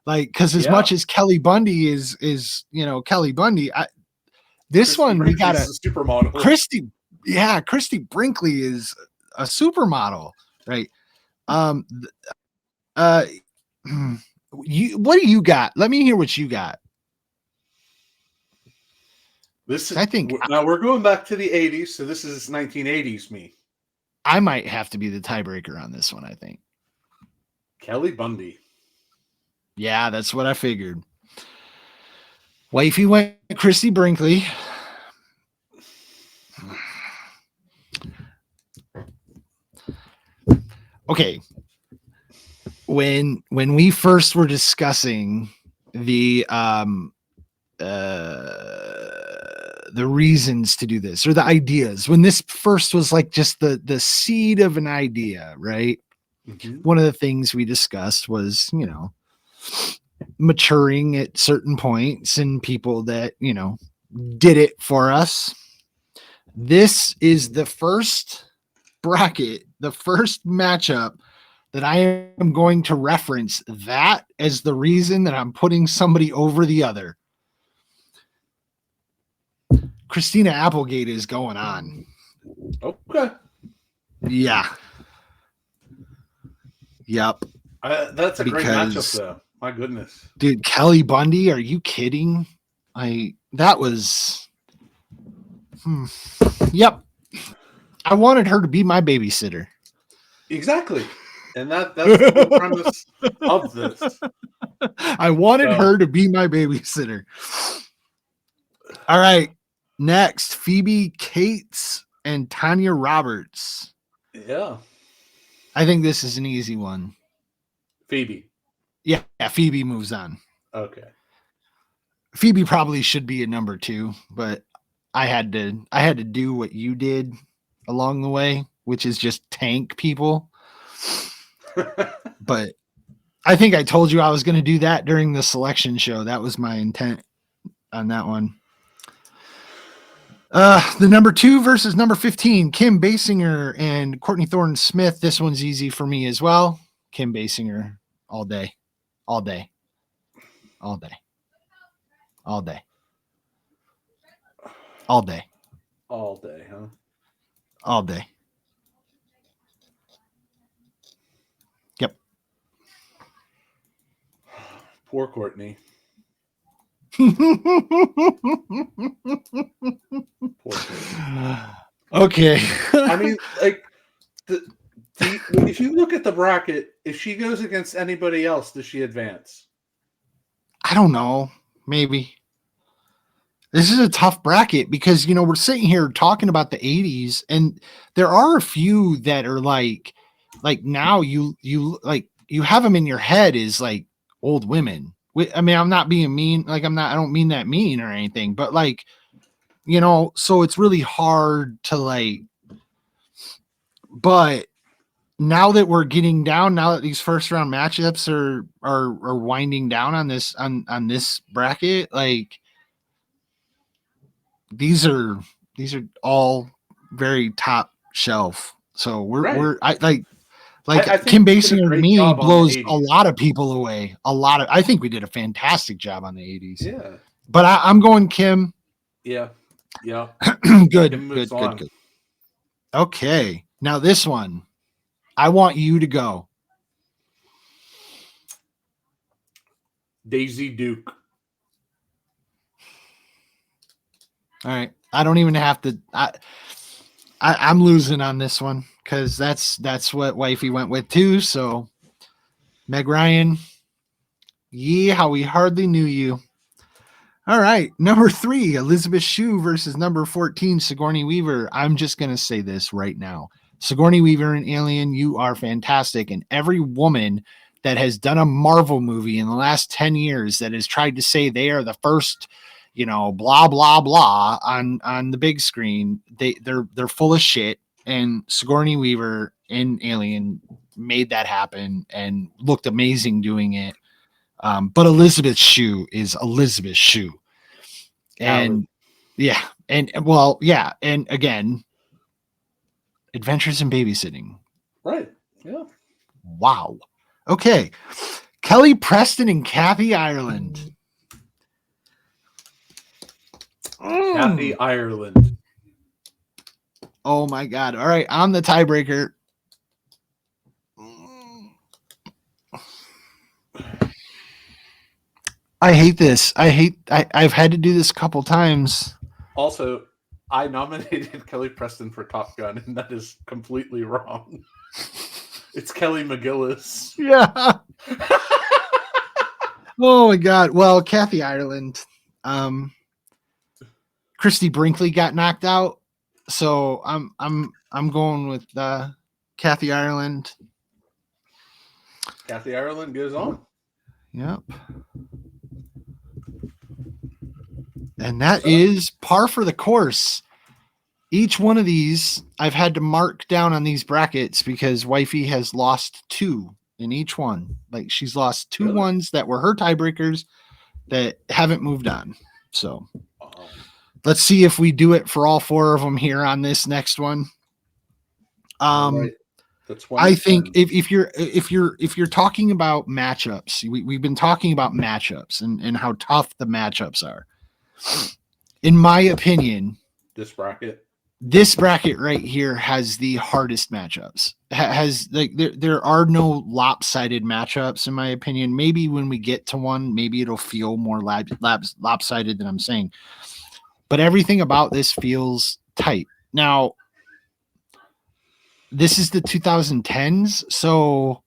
Like, because as much as Kelly Bundy is Kelly Bundy, this Christy one Brinkley's we got a supermodel. Christy Brinkley is a supermodel, right? What do you got? Let me hear what you got. This is, I think now we're going back to the 80s, so this is 1980s me. I might have to be the tiebreaker on this one, I think. Kelly Bundy. Yeah, that's what I figured. Wifey went Christy Brinkley. Okay. When we first were discussing the reasons to do this, or the ideas, when this first was like just the seed of an idea, right? Mm-hmm. One of the things we discussed was, maturing at certain points and people that, did it for us. This is the first bracket, the first matchup that I am going to reference that as the reason that I'm putting somebody over the other. Christina Applegate is going on. Okay. Yeah. Yep. That's a great matchup, though. My goodness. Dude, Kelly Bundy, are you kidding? That was... Yep. I wanted her to be my babysitter. Exactly. And that's the whole premise of this. I wanted her to be my babysitter. All right. Next, Phoebe Cates and Tanya Roberts. Yeah. I think this is an easy one. Phoebe. Yeah, Phoebe moves on. Okay. Phoebe probably should be a number 2, but I had to do what you did along the way, which is just tank people. But I think I told you I was going to do that during the selection show. That was my intent on that one. The number 2 versus number 15, Kim Basinger and Courtney Thorne Smith. This one's easy for me as well. Kim Basinger all day, all day, all day, all day, all day, all day, huh? All day. Yep. Poor Courtney. Okay. I mean, like, if you look at the bracket, if she goes against anybody else, does she advance? I don't know. Maybe. This is a tough bracket because, we're sitting here talking about the 80s, and there are a few that are like now you have them in your head as like old women. I mean, I'm not being mean. I don't mean that mean or anything, but so it's really hard to but now that we're getting down, now that these first round matchups are winding down on this bracket, these are all very top shelf. So I Kim Basinger to me blows a lot of people away. I think we did a fantastic job on the 80s. Yeah. But I'm going Kim. Yeah. Yeah. Good. Okay. Now this one, I want you to go. Daisy Duke. All right. I don't even have to. I'm losing on this one because that's what wifey went with too. So Meg Ryan, how we hardly knew you. All right. Number 3, Elizabeth Shue versus number 14, Sigourney Weaver. I'm just going to say this right now. Sigourney Weaver and Alien, you are fantastic. And every woman that has done a Marvel movie in the last 10 years that has tried to say they are the first, blah, blah, blah on the big screen, they're full of shit. And Sigourney Weaver in Alien made that happen and looked amazing doing it. But Elizabeth Shue is Elizabeth Shue. And yeah. And well, yeah. And again, Adventures in Babysitting. Right. Yeah. Wow. Okay. Kelly Preston and Kathy Ireland. Kathy Ireland. Oh my God. All right. I'm the tiebreaker. I hate this. I've had to do this a couple times. Also, I nominated Kelly Preston for Top Gun, and that is completely wrong. It's Kelly McGillis. Yeah. Oh my God. Well, Kathy Ireland, Christy Brinkley got knocked out, so I'm going with Kathy Ireland. Kathy Ireland goes on. Yep. And that is par for the course. Each one of these I've had to mark down on these brackets because wifey has lost 2 in each one. Like she's lost 2 Really? ones that were her tiebreakers that haven't moved on. So Wow. let's see if we do it for all 4 of them here on this next one. Right. I think if you're talking about matchups, we've been talking about matchups and how tough the matchups are. In my opinion, this bracket right here has the hardest matchups. Has like there are no lopsided matchups in my opinion. Maybe when we get to one, maybe it'll feel more lopsided than I'm saying. But everything about this feels tight. Now, this is the 2010s, so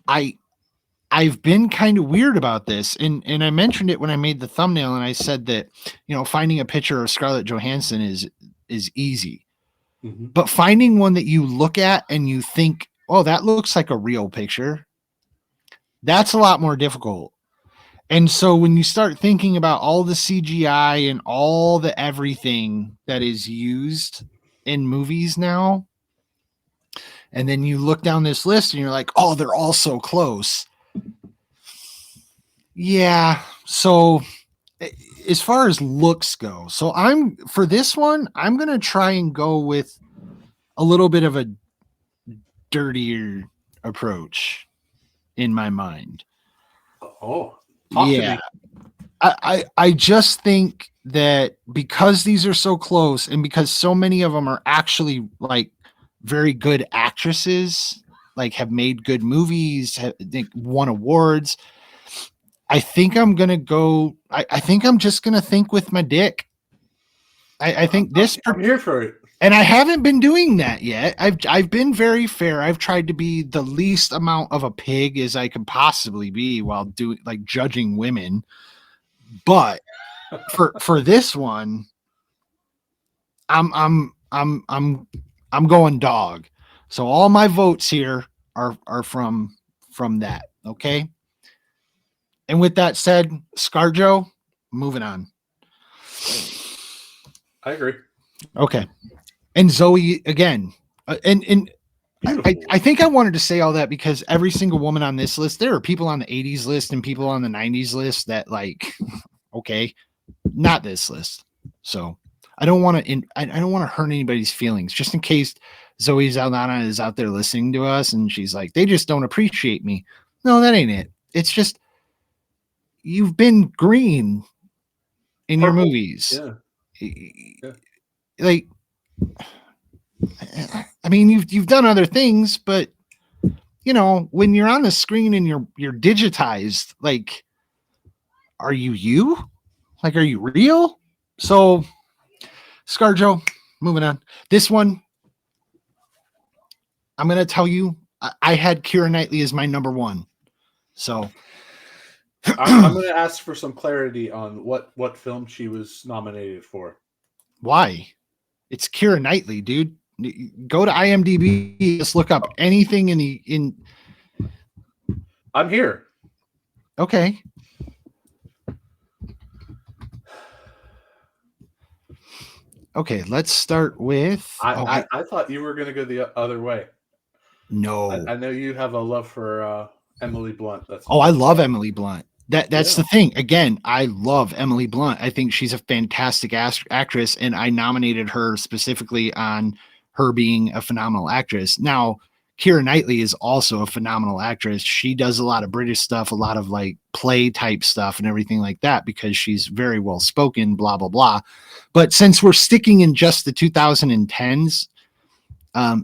I've been kind of weird about this, and I mentioned it when I made the thumbnail, and I said that finding a picture of Scarlett Johansson is easy, but finding one that you look at and you think, oh, that looks like a real picture, that's a lot more difficult. And so when you start thinking about all the CGI and all the everything that is used in movies now, and then you look down this list and you're like, oh, they're all so close. Yeah. So as far as looks go, so for this one, I'm going to try and go with a little bit of a dirtier approach in my mind. Oh, talk to me. I just think that because these are so close and because so many of them are actually like very good actresses, like have made good movies, won awards, I think I'm going to go. I think I'm just going to think with my dick. I think this. I'm here for it. And I haven't been doing that yet. I've been very fair. I've tried to be the least amount of a pig as I can possibly be while doing like judging women. But for this one, I'm going dog. So all my votes here are from that. Okay. And with that said, ScarJo, moving on. I agree. Okay. And Zoe again. And I think I wanted to say all that because every single woman on this list, there are people on the 80s list and people on the 90s list that like, okay, not this list. So I don't want to hurt anybody's feelings just in case Zoe Zaldana is out there listening to us and she's like, they just don't appreciate me. No, that ain't it. It's just, you've been green in your movies. Yeah. Like, I mean, you've done other things, but when you're on the screen and you're digitized, like, are you? Like, are you real? So, ScarJo, moving on. This one, I'm gonna tell you, I had Keira Knightley as my number 1. So I'm going to ask for some clarity on what film she was nominated for. Why? It's Keira Knightley, dude. Go to IMDb. Just look up anything in. I'm here. Okay. Okay, let's start with. I thought you were going to go the other way. No, I know you have a love for Emily Blunt. I love Emily Blunt. That's the thing. Again, I love Emily Blunt. I think she's a fantastic actress, and I nominated her specifically on her being a phenomenal actress. Now, Keira Knightley is also a phenomenal actress. She does a lot of British stuff, a lot of like play type stuff and everything like that because she's very well spoken, blah, blah, blah. But since we're sticking in just the 2010s,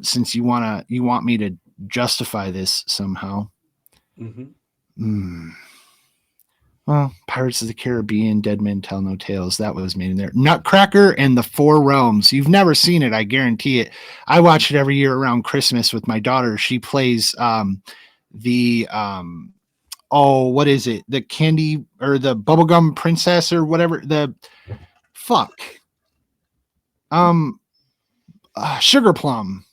since you want me to justify this somehow. Well, Pirates of the Caribbean, Dead Men Tell No Tales. That was made in there. Nutcracker and the Four Realms. You've never seen it, I guarantee it. I watch it every year around Christmas with my daughter. She plays the what is it? The candy or the bubblegum princess or whatever. The fuck. Sugar Plum.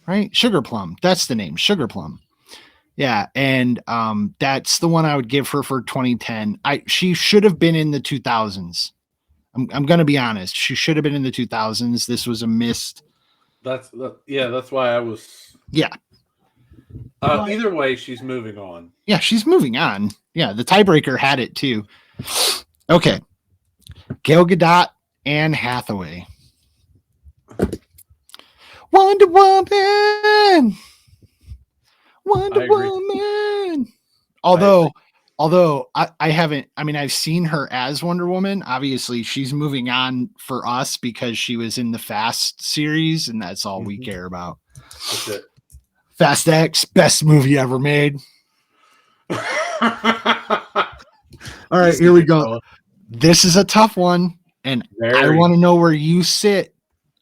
Right? Sugar Plum. That's the name. Sugar Plum. Yeah, and that's the one I would give her for 2010. She should have been in the 2000s. I'm going to be honest. She should have been in the 2000s. This was a missed. That's why I was. Yeah. Either way, she's moving on. Yeah, she's moving on. Yeah, the tiebreaker had it too. Okay. Gal Gadot, Anne Hathaway. Wonder Woman. Wonder Woman. Although I haven't, I mean, I've seen her as Wonder Woman. Obviously, she's moving on for us because she was in the Fast series, and that's all we care about. That's it. Fast X, best movie ever made. All right, here we go. This is a tough one, and I want to know where you sit.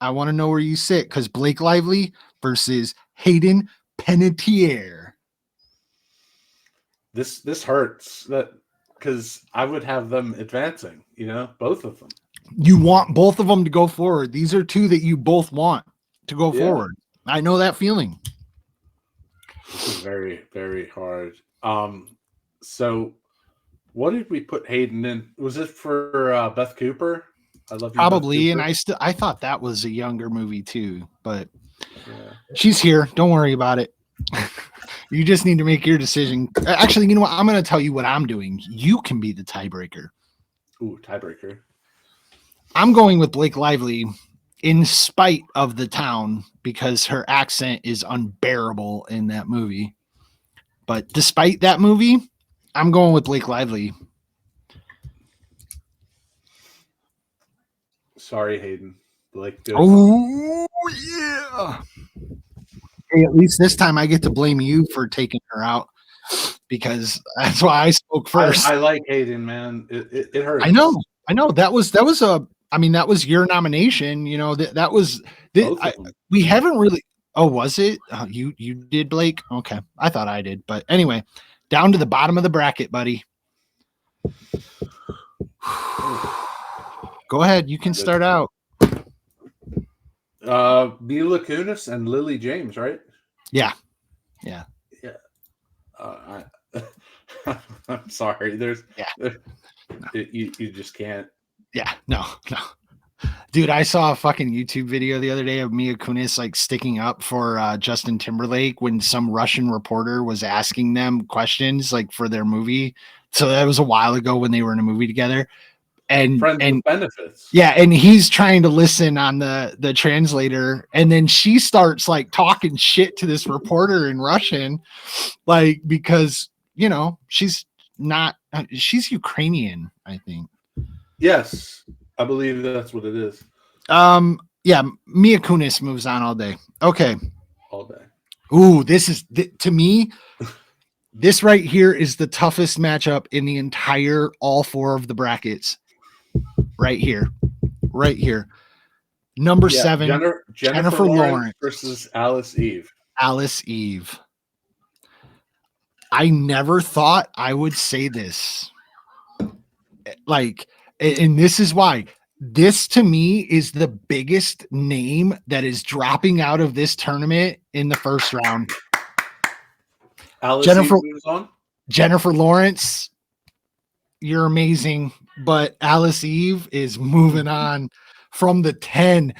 Because Blake Lively versus Hayden Panettiere. This hurts that because I would have them advancing, both of them. You want both of them to go forward. These are two that you both want to go forward. I know that feeling. This is very, very hard. So what did we put Hayden in? Was it for Beth Cooper? I love you, probably, and I thought that was a younger movie too, but she's here. Don't worry about it. You just need to make your decision. Actually, you know what? I'm going to tell you what I'm doing. You can be the tiebreaker. Ooh, tiebreaker. I'm going with Blake Lively in spite of the town because her accent is unbearable in that movie. But despite that movie, I'm going with Blake Lively. Sorry, Hayden. Blake. Oh, yeah. Hey, at least this time I get to blame you for taking her out because that's why I spoke first. I like Hayden, man. It hurts. I know. That was your nomination. That was we haven't really. Oh, was it? Oh, you did, Blake? Okay, I thought I did, but anyway, down to the bottom of the bracket, buddy. Go ahead. You can start out. Mila Kunis and Lily James, right? Yeah. I'm sorry. You just can't. Yeah. No. Dude, I saw a fucking YouTube video the other day of Mila Kunis like sticking up for Justin Timberlake when some Russian reporter was asking them questions like for their movie. So that was a while ago when they were in a movie together. And benefits. Yeah, and he's trying to listen on the translator, and then she starts like talking shit to this reporter in Russian, like because she's Ukrainian, I think. Yes, I believe that's what it is. Yeah, Mila Kunis moves on all day. Okay, all day. Ooh, this is to me. This right here is the toughest matchup in the entire all four of the brackets. Right here. Number 7, Jennifer Lawrence versus Alice Eve. I never thought I would say this. Like, and this is why. This to me is the biggest name that is dropping out of this tournament in the first round. Jennifer Lawrence, you're amazing, but Alice Eve is moving on from the 10.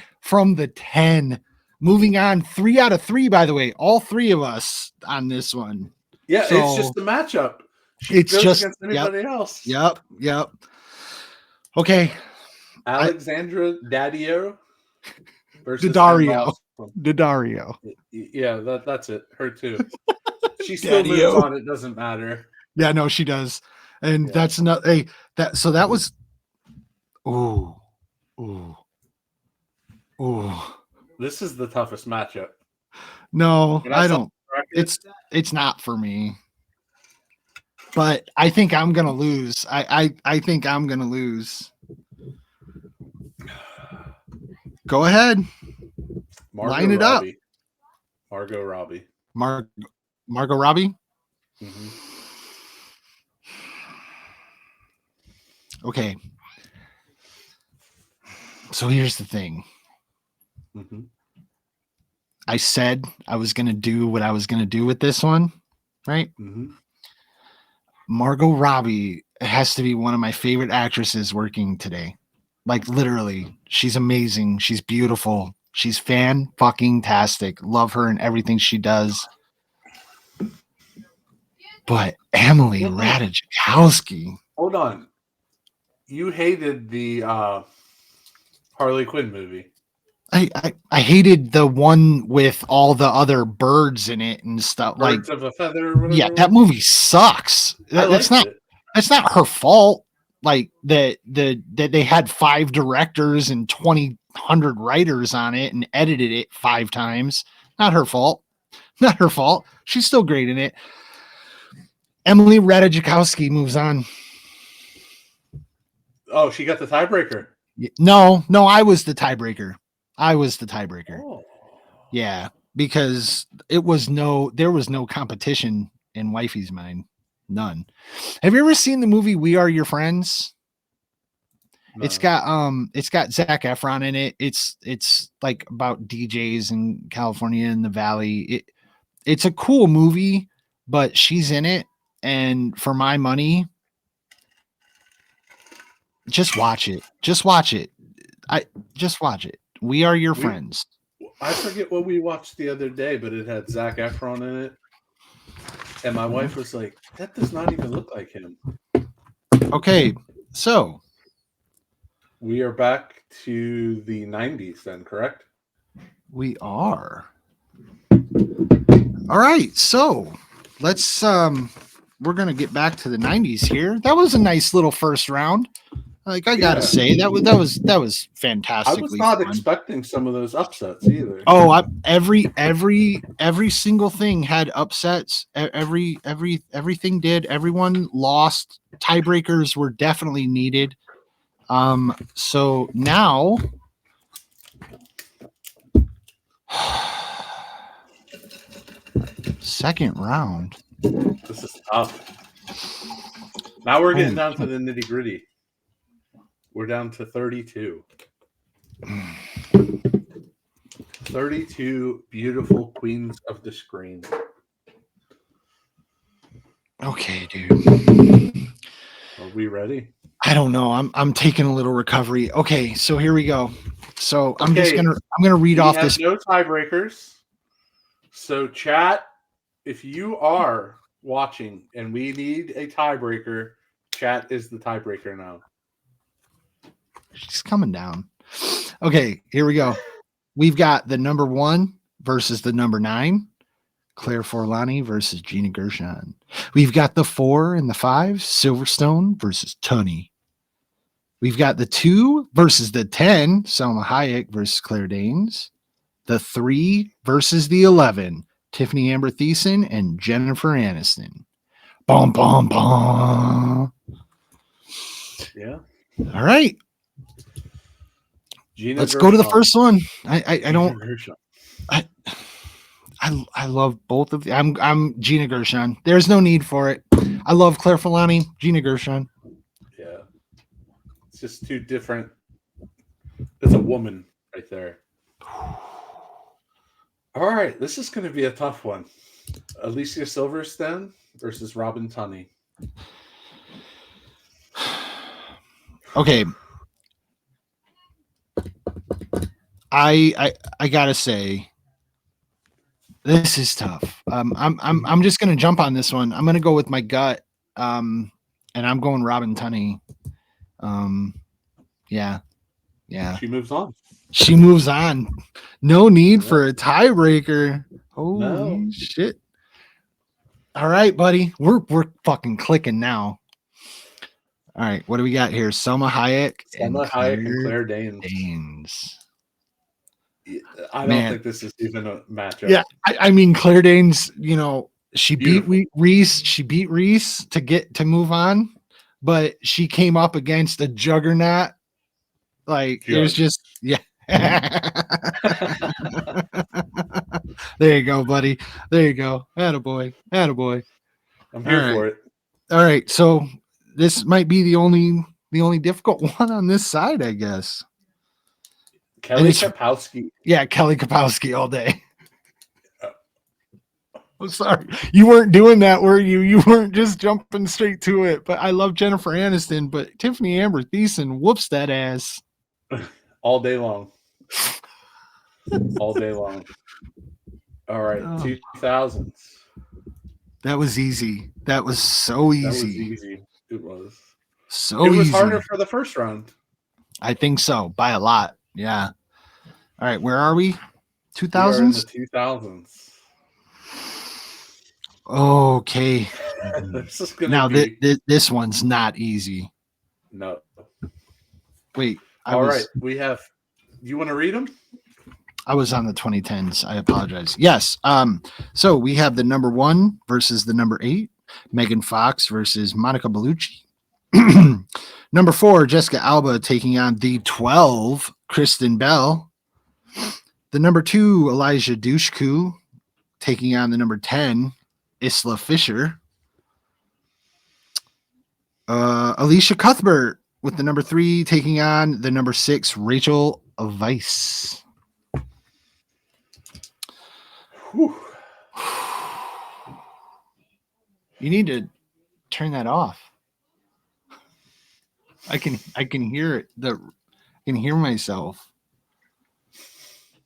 Moving on 3 out of 3, by the way, all 3 of us on this one. Yeah, so, it's just the matchup. It's just against anybody else. Yep. Okay. Alexandra Daddario versus Daddario. Yeah, that's it. Her too. She still moves on. It doesn't matter. Yeah, no, she does. And that's not that was ooh. This is the toughest matchup. No, I don't. It's not for me. but I think I'm gonna lose. I think I'm gonna lose. Go ahead. Line it up. Margot Robbie. Margot Robbie. Mm-hmm. Okay. So here's the thing. Mm-hmm. I said I was gonna do what I was gonna do with this one, right? Mm-hmm. Margot Robbie has to be one of my favorite actresses working today. Like literally, she's amazing. She's beautiful. She's fan-fucking-tastic. Love her and everything she does. But Emily Ratajkowski. Hold on. You hated the Harley Quinn movie. I hated the one with all the other birds in it and stuff. Birds of a Feather or whatever. Yeah, that movie sucks. That's not her fault. Like that they had 5 directors and 2,000 writers on it and edited it 5 times. Not her fault. Not her fault. She's still great in it. Emily Ratajkowski moves on. Oh, she got the tiebreaker. No, I was the tiebreaker. Oh. Yeah, because there was no competition in Wifey's mind. None. Have you ever seen the movie We Are Your Friends? No. It's got Zac Efron in it. It's like about DJs in California in the Valley. It's a cool movie, but she's in it, and for my money, just watch it. Just watch it. Just watch it. We Are Your Friends. I forget what we watched the other day, but it had Zac Efron in it. And my wife was like, that does not even look like him. Okay, so. We are back to the 90s then, correct? We are. All right, so let's, we're going to get back to the 90s here. That was a nice little first round. Like I gotta say, that was fantastic. I was not expecting some of those upsets either. Oh, every single thing had upsets. Everything did. Everyone lost. Tiebreakers were definitely needed. So now, second round. This is tough. Now we're getting down to the nitty gritty. We're down to 32. 32 beautiful queens of the screen. Okay, dude. Are we ready? I don't know. I'm taking a little recovery. Okay, so here we go. So I'm gonna read off this. No tiebreakers. So chat, if you are watching and we need a tiebreaker, chat is the tiebreaker now. She's coming down. Okay, here we go. We've got the number 1 versus the number 9. Claire Forlani versus Gina Gershon. We've got the 4 and the 5. Silverstone versus Tunney. We've got the 2 versus the 10. Selma Hayek versus Claire Danes. The 3 versus the 11. Tiffany Amber Thiessen and Jennifer Aniston. Bum, bum, bum. Yeah. All right. Let's go to the first one. I don't. I love both of them. I'm Gina Gershon. There's no need for it. I love Claire Forlani, Gina Gershon. Yeah, it's just two different. It's a woman right there. All right, this is going to be a tough one. Alicia Silverstone versus Robin Tunney. Okay. I gotta say, this is tough. I'm just gonna jump on this one. I'm gonna go with my gut. And I'm going Robin Tunney. Yeah. She moves on. She moves on. No need for a tiebreaker. Holy shit. All right, buddy. We're fucking clicking now. All right, what do we got here? Selma Hayek and Claire Danes. I don't think this is even a matchup. Yeah, I mean Claire Danes, She Beautiful. beat Reese. She beat Reese to move on, but she came up against a juggernaut. Like it was Judge. just yeah. There you go, buddy. There you go. Attaboy. Attaboy. I'm All here right. for it. All right. So this might be the only difficult one on this side, I guess. Kelly it's- Kapowski. Yeah, Kelly Kapowski all day. Uh, I'm sorry. You weren't doing that, were you? You weren't just jumping straight to it. But I love Jennifer Aniston, but Tiffany Amber Thiessen whoops that ass. All day long. All day long. All right, Oh. 2000s. That was easy. That was so easy. That was easy. It was. So it was easy. harder for the first round. I think so, by a lot. Yeah. All right, where are we? 2000s? We are in the 2000s. Okay. This is gonna Now be... this one's not easy. No. Wait. All right, we have... You want to read them? I was on the 2010s. I apologize. Yes. So we have the number 1 versus the number 8. Megan Fox versus Monica Bellucci. Number 4, Jessica Alba taking on the 12, Kristen Bell. The number 2, Elijah Dushku taking on the number 10, Isla Fisher. Alicia Cuthbert with the number 3 taking on the number 6, Rachel Weisz. Whew. You need to turn that off. I can hear it. I can hear myself.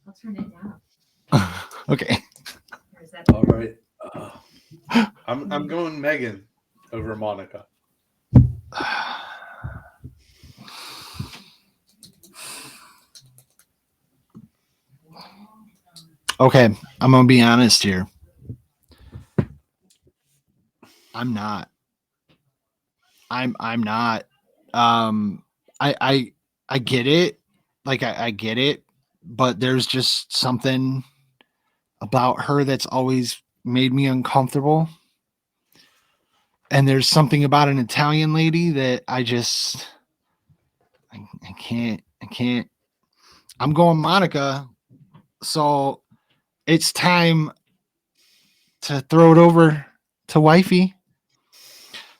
I'll turn it down. Okay. Or is that All right. I'm going Megan over Monica. Okay, I'm gonna be honest here. I'm not. I'm not. I get it. Like I get it, but there's just something about her that's always made me uncomfortable. And there's something about an Italian lady that I can't. I'm going Monica. So it's time to throw it over to wifey.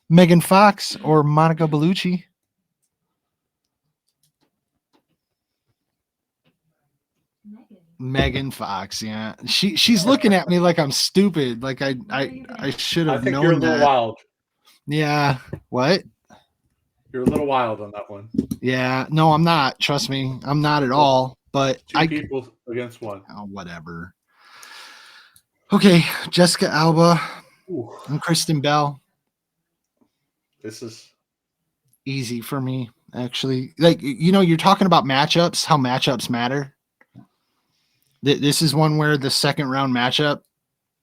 Megan Fox or Monica Bellucci. Megan Fox, yeah. She's looking at me like I'm stupid. Like I should I have think known you're a little that. wild. Yeah. What? You're a little wild on that one. Yeah. No, I'm not. Trust me. I'm not at all. But Two people against one. Oh, whatever. Okay, Jessica Alba Ooh, and Kristen Bell. this is Easy for me, actually. Like, you're talking about matchups, how matchups matter. This is one where the second round matchup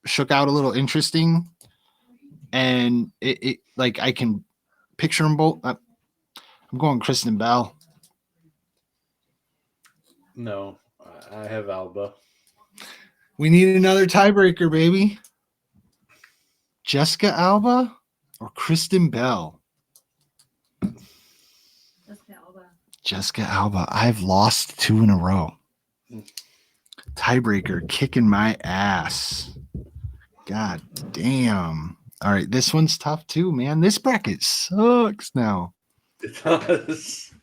shook out a little interesting. And it like I can picture them both. I'm going Kristen Bell. no. I have Alba. We need another tiebreaker, baby. Jessica Alba or Kristen Bell? Jessica Alba. Jessica Alba. I've lost 2 in a row. Tiebreaker kicking my ass. God damn. All right, this one's tough too, man. This bracket sucks now. It does.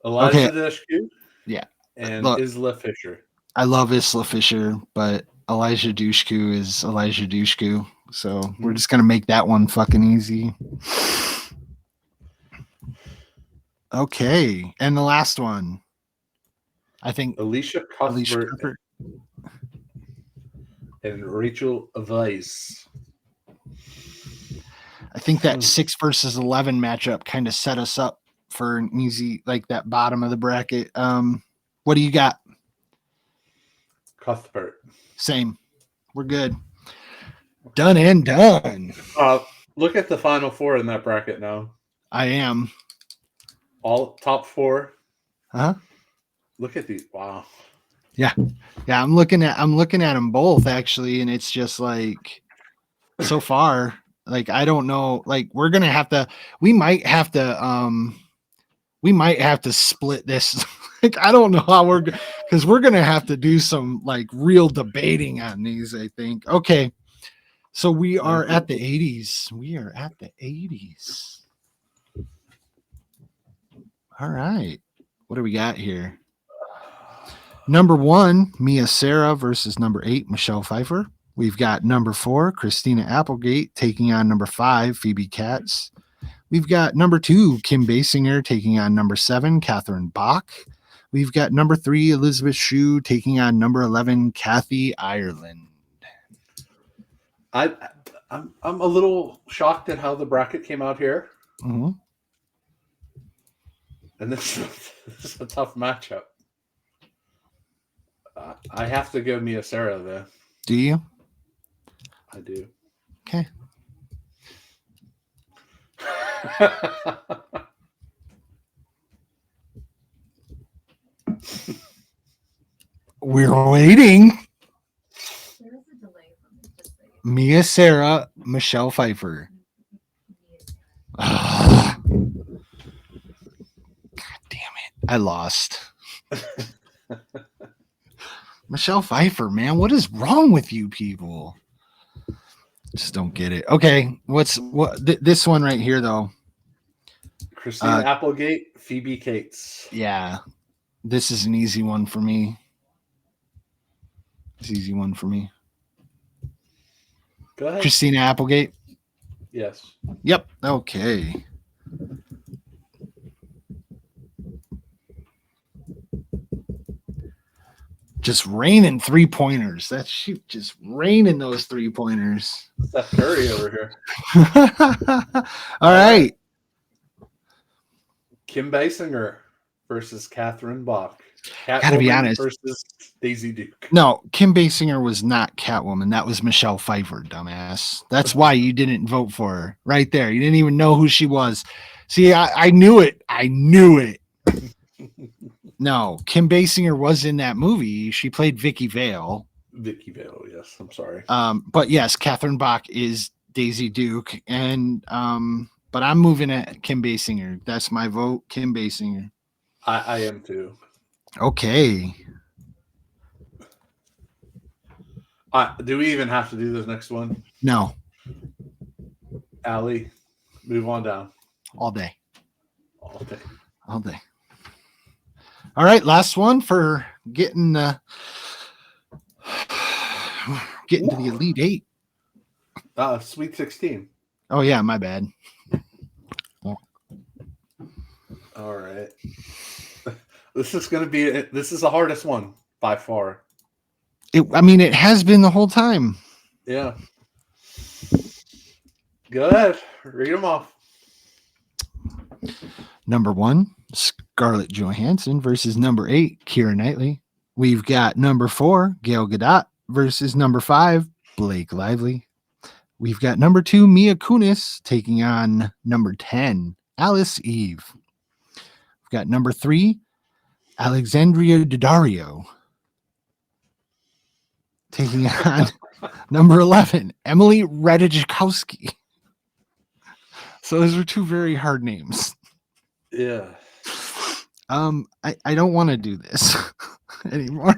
Elijah Dushku. Yeah. And Look, Isla Fisher. I love Isla Fisher, but Elijah Dushku is Elijah Dushku. So we're just going to make that one fucking easy. Okay. And the last one. I think Alicia Cuthbert and Rachel Weisz. I think that 6 versus 11 matchup kind of set us up for an easy, like that bottom of the bracket. What do you got? Cuthbert. Same. We're good. Done and done. Look at the final 4 in that bracket now. I am. All top 4. Huh? Look at these. Wow. Yeah, I'm looking at them both actually, and it's just like so far, like I don't know, like we might have to split this. Like I don't know how because we're gonna have to do some like real debating on these, I think. Okay, so we are at the 80s. We are at the 80s. All right, what do we got here? Number 1, Mia Sara versus number 8, Michelle Pfeiffer. We've got number 4, Christina Applegate taking on number 5, Phoebe Katz. We've got number 2, Kim Basinger taking on number 7, Catherine Bach. We've got number 3, Elizabeth Shue taking on number 11, Kathy Ireland. I'm a little shocked at how the bracket came out here, Mm-hmm. and this is a tough matchup. I have to give Mia Sara there. Do you? I do. Okay. We're waiting. There is a delay from it, just so you Mia Sara, Michelle Pfeiffer. know. God damn it. I lost. Michelle Pfeiffer, man. What is wrong with you people? Just don't get it. Okay. This one right here, though? Christina Applegate, Phoebe Cates. Yeah. This is an easy one for me. It's an easy one for me. Go ahead. Christina Applegate. Yes. Yep. Okay. Just raining 3-pointers. That's shoot, just raining those 3-pointers. Steph Curry over here. All right. Kim Basinger versus Catherine Bach. Gotta be Catwoman honest. versus Daisy Duke. No, Kim Basinger was not Catwoman. That was Michelle Pfeiffer, dumbass. That's why you didn't vote for her. Right there. You didn't even know who she was. See, I knew it. I knew it. No, Kim Basinger was in that movie. She played Vicky Vale. Vicky Vale, yes. I'm sorry. But yes, Catherine Bach is Daisy Duke. And but I'm moving at Kim Basinger. That's my vote, Kim Basinger. I am too. Okay. Do we even have to do this next one? No. Allie, move on down. All day. All day. All day. All right, last one for getting to the Elite Eight. Sweet 16. Oh yeah, my bad. All right. This is the hardest one by far. It has been the whole time. Yeah. Go ahead. Read them off. Number 1, Scarlett Johansson versus number 8, Keira Knightley. We've got number 4, Gail Gadot versus number 5, Blake Lively. We've got number 2, Mia Kunis taking on number 10, Alice Eve. We've got number 3, Alexandria Daddario taking on number 11, Emily Ratajkowski. So those are 2 very hard names. Yeah. I don't want to do this anymore.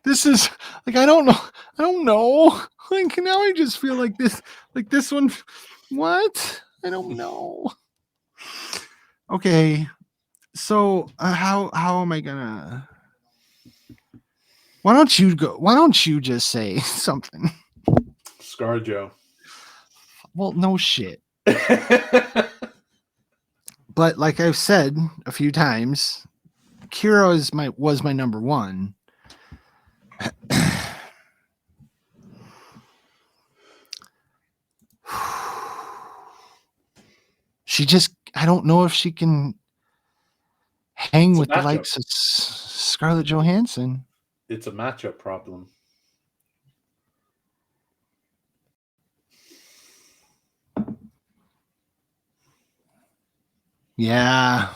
This is like I don't know. Like now I just feel like this one. What? I don't know. Okay, so how am I gonna? Why don't you go? Why don't you just say something? ScarJo. Well, no shit. But like I've said a few times, Kira was my number 1. She just, I don't know if she can hang with the likes of Scarlett Johansson. It's a matchup problem. Yeah.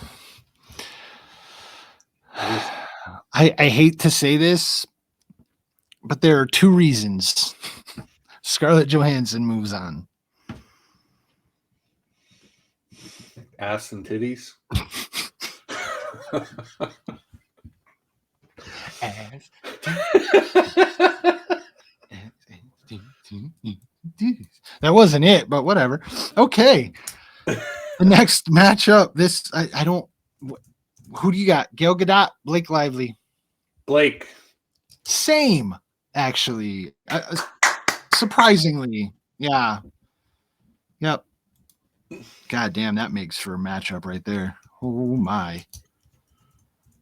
Just- I hate to say this, but there are two reasons Scarlett Johansson moves on. Ass and titties. That wasn't it, but whatever. Okay. The next matchup. This I don't. Who do you got? Gail Gadot, Blake Lively. Blake. Same, actually. Surprisingly, yeah. Yep. God damn, that makes for a matchup right there. Oh my.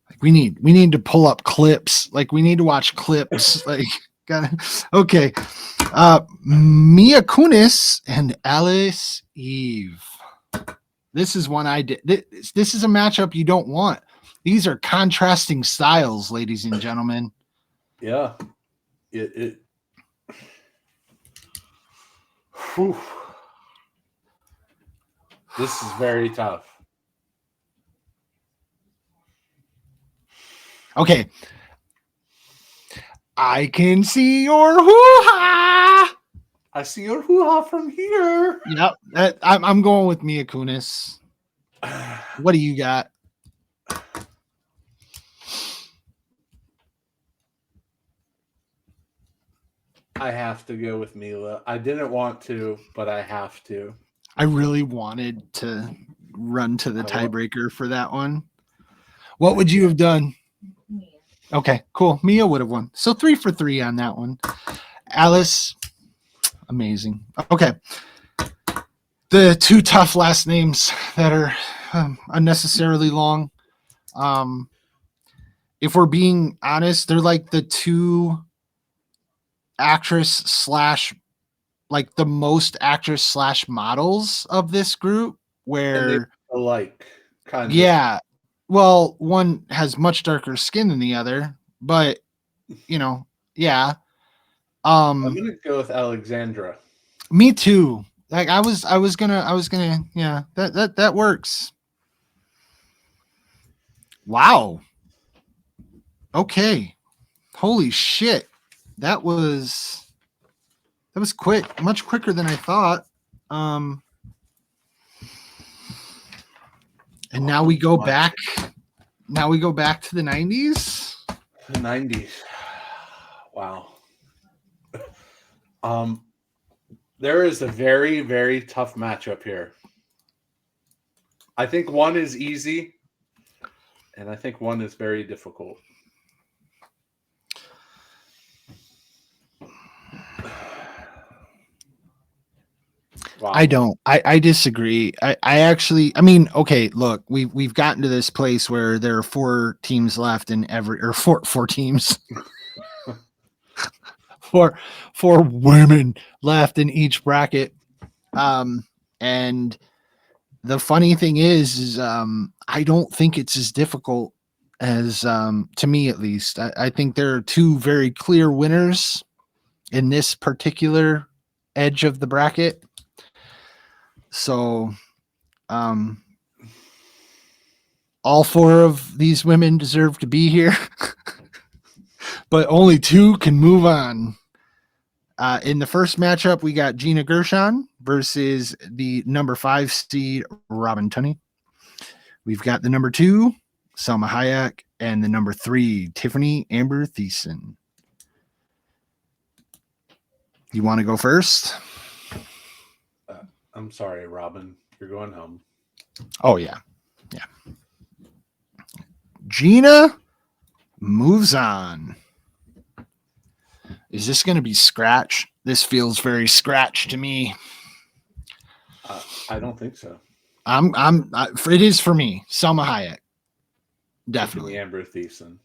Like we need to pull up clips. Like we need to watch clips. Like okay. Mia Kunis and Alice Eve. This is one I did. This is a matchup you don't want. These are contrasting styles, ladies and gentlemen. Yeah. Whew. This is very tough. Okay. I can see your hoo-ha. I see your hoo-ha from here. Yep. I'm going with Mia Kunis. What do you got? I have to go with Mila. I didn't want to, but I have to. I really wanted to run to the tiebreaker for that one. What would you have done? Mia. Okay, cool. Mia would have won. So 3 for 3 on that one. Alice, amazing. Okay. The two tough last names that are unnecessarily long. If we're being honest, they're like the two actress slash like the most actress slash models of this group where alike kind of. Yeah. Well, one has much darker skin than the other, but you know, yeah. I'm gonna go with Alexandra. Me too. Like I was gonna, yeah, that works. Wow. Okay. Holy shit. That was quick, much quicker than I thought. And now we go back. Now we go back to the 90s. The 90s. Wow. There is a very, very tough matchup here. I think one is easy, and I think one is very difficult. Wow. I disagree. I actually, I mean, okay, look, we've gotten to this place where there are 4 teams left in every, or four teams. four women left in each bracket. And the funny thing is I don't think it's as difficult as to me at least. I think there are 2 very clear winners in this particular edge of the bracket. So all 4 of these women deserve to be here, but only 2 can move on. In the first matchup, we got Gina Gershon versus the number 5 seed Robin Tunney. We've got the number 2 Selma Hayek and the number 3 Tiffany Amber Thiessen. You want to go first? I'm sorry, Robin. You're going home. Oh, yeah. Yeah. Gina moves on. Is this going to be Scratch? This feels very Scratch to me. I don't think so. It is for me. Selma Hayek. Definitely. Tiffany Amber Thiessen.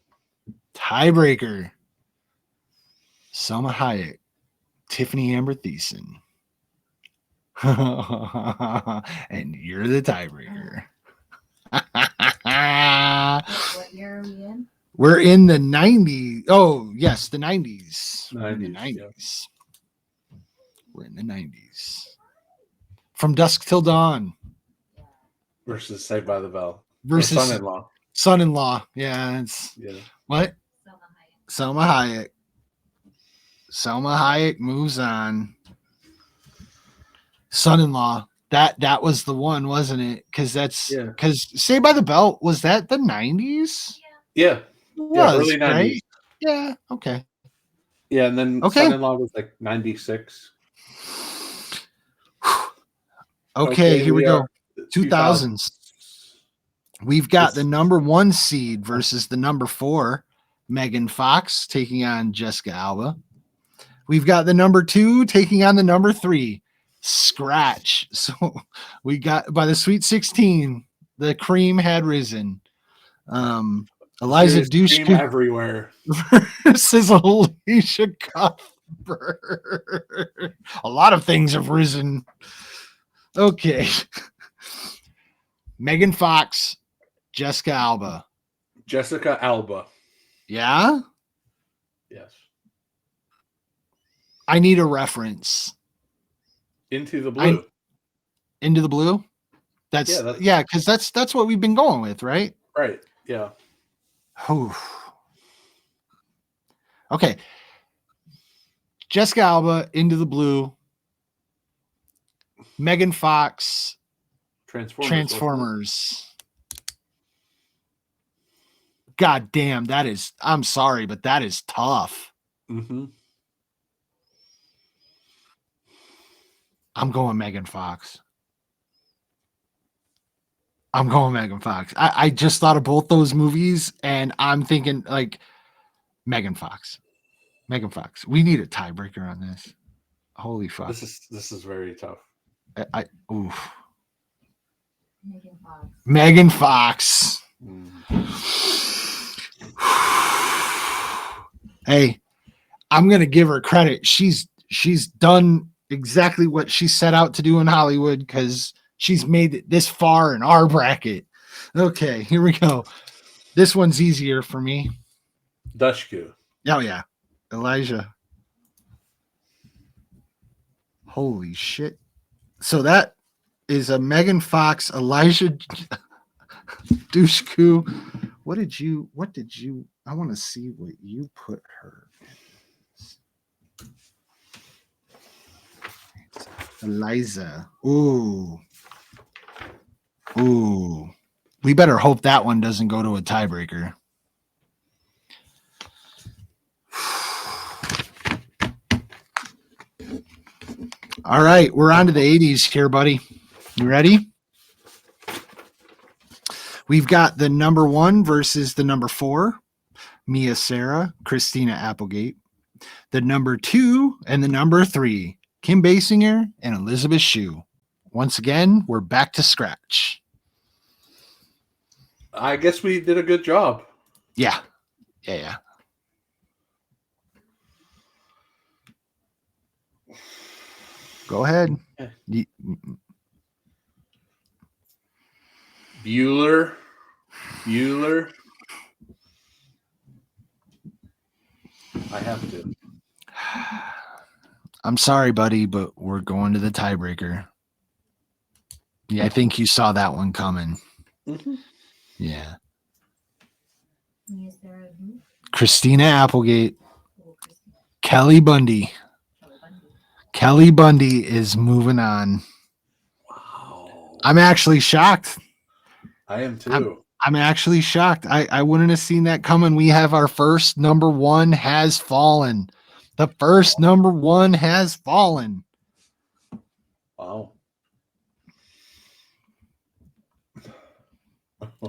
Tiebreaker. Selma Hayek. Tiffany Amber Thiessen. And you're the tiebreaker. What year are we in? We're in the 90s. Oh, yes, the 90s. We're in the 90s, 90s. We're in the 90s. From Dusk Till Dawn. versus Saved by the Bell. versus Son-in-Law. Son-in-Law. Yeah, it's Yeah. what? Selma Hayek. Selma Hayek moves on. Son-in-Law. That was the one, wasn't it? Because Saved by the Bell, was that the 90s? Yeah. Was early 90s. right? Yeah. Okay. Yeah, and then Okay. Son-in-Law was like 96. Okay, here we go. are 2000s. We've got the number 1 seed versus the number 4, Megan Fox taking on Jessica Alba. We've got the number 2 taking on the number 3, Scratch. So we got by the Sweet 16, the cream had risen. Eliza Cream Dushku everywhere. versus Alicia Cuthbert. A lot of things have risen. Okay. Megan Fox, Jessica Alba. Jessica Alba. Yeah? Yes. I need a reference. Into the Blue. Into the Blue? That's because that's what we've been going with, right? Right. Yeah. Whew. Okay. Jessica Alba, Into the Blue. Megan Fox, Transformers. God damn, I'm sorry, but that is tough. Mm-hmm. I'm going Megan Fox. I just thought of both those movies, and I'm thinking like Megan Fox. We need a tiebreaker on this. Holy fuck. This is very tough. Oof. Megan Fox. Megan Fox. Hey, I'm gonna give her credit. She's done exactly what she set out to do in Hollywood because she's made it this far in our bracket. Okay, here we go. This one's easier for me. Dushku. Oh yeah, Elijah. Holy shit! So that is a Megan Fox, Elijah Dushku. What did you? I want to see what you put her. Eliza. Ooh. We better hope that one doesn't go to a tiebreaker. All right, we're on to the 80s here, buddy. You ready? We've got the number 1 versus the number 4, Mia Sara, Christina Applegate. The number 2 and the number 3, Kim Basinger and Elizabeth Shue. Once again, we're back to scratch. I guess we did a good job. Yeah. Go ahead. Bueller. I have to. I'm sorry, buddy, but we're going to the tiebreaker. Yeah, I think you saw that one coming. Mm-hmm. Yeah. Yes, there are who? Christina Applegate. Oh, Christina. Kelly Bundy. Kelly Bundy is moving on. Wow. I'm actually shocked. I am too. I'm actually shocked. I wouldn't have seen that coming. We have our first number 1 has fallen. The first number 1 has fallen. Wow.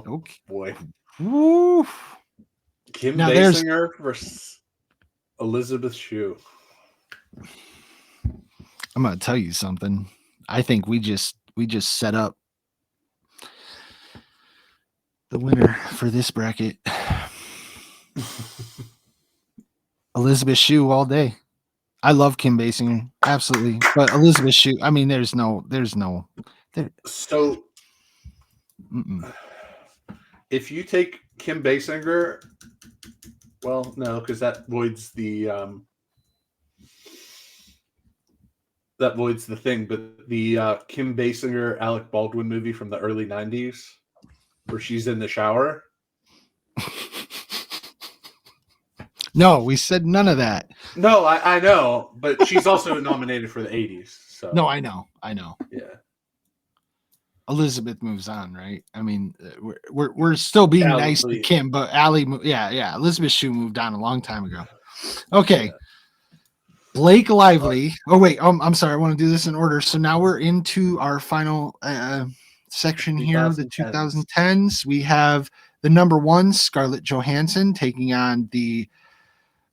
Okay. Boy. Woo. Kim Now Basinger versus Elizabeth Shue. I'm going to tell you something. I think we just set up the winner for this bracket. Elizabeth Shue all day. I love Kim Basinger, absolutely, but Elizabeth Shue. I mean, there's no. So, Mm-mm. if you take Kim Basinger, well, no, because that voids the that voids the thing, but the Kim Basinger, Alec Baldwin movie from the early 90s where she's in the shower. No, we said none of that. No, I know, but she's also nominated for the 80s. So No, I know. yeah. Elizabeth moves on, right? I mean, we're still being Allie, nice to please. Kim, but Allie, yeah. Elizabeth Shue moved on a long time ago. Okay. Yeah. Blake Lively. Oh wait, I'm sorry. I want to do this in order. So now we're into our final section here, the 2010s. 2010s. We have the number 1 Scarlett Johansson taking on the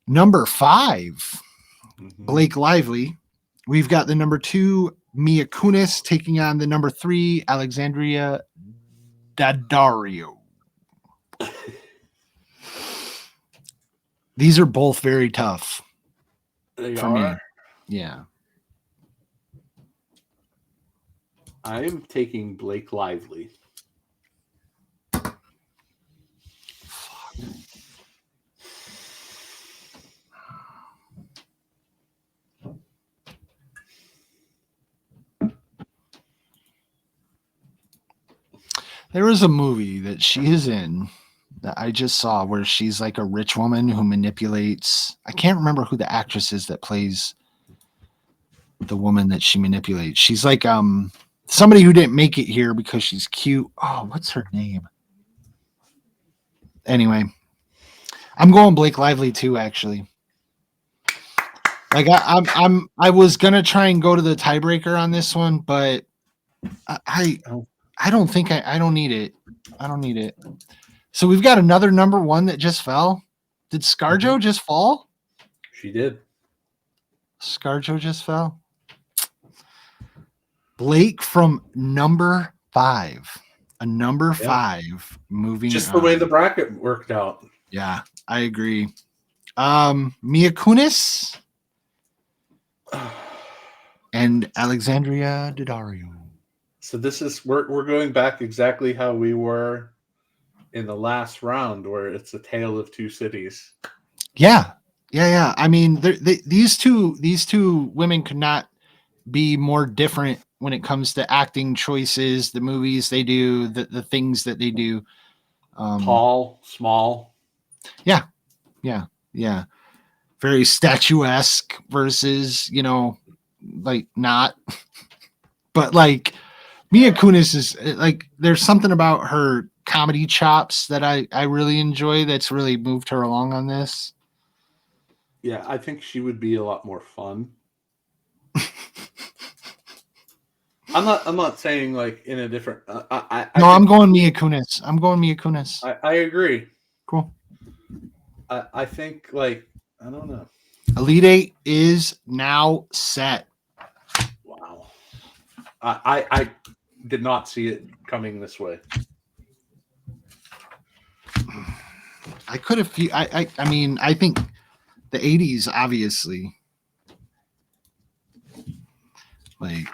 number 5 Blake Lively. We've got the number 2 Mia Kunis taking on the number 3 Alexandria Daddario. These are both very tough. They for are. me. Yeah. I am taking Blake Lively. There is a movie that she is in that I just saw where she's like a rich woman who manipulates. I can't remember who the actress is that plays the woman that she manipulates. She's like somebody who didn't make it here because she's cute. Oh, what's her name? Anyway, I'm going Blake Lively too, actually. Like I was gonna try and go to the tiebreaker on this one, but I don't think I don't need it. I don't need it. So we've got another number 1 that just fell. Did ScarJo just fall? She did. ScarJo just fell. Blake from number 5. A number 5 moving. Just the way the bracket worked out. Yeah, I agree. Mia Kunis and Alexandria Daddario. So this is we're going back exactly how we were in the last round, where it's a tale of two cities. Yeah. I mean, these two women could not be more different when it comes to acting choices, the movies they do, the things that they do. Tall, small. Yeah. Very statuesque versus, like not. But like Mia Kunis is like, there's something about her comedy chops that I really enjoy that's really moved her along on this. Yeah, I think she would be a lot more fun. I'm not saying like in a different. I'm going Mia Kunis. I agree. Cool. I think like I don't know. Elite 8 is now set. Wow. I did not see it coming this way. I could have. I mean, I think the 80s, obviously. Like,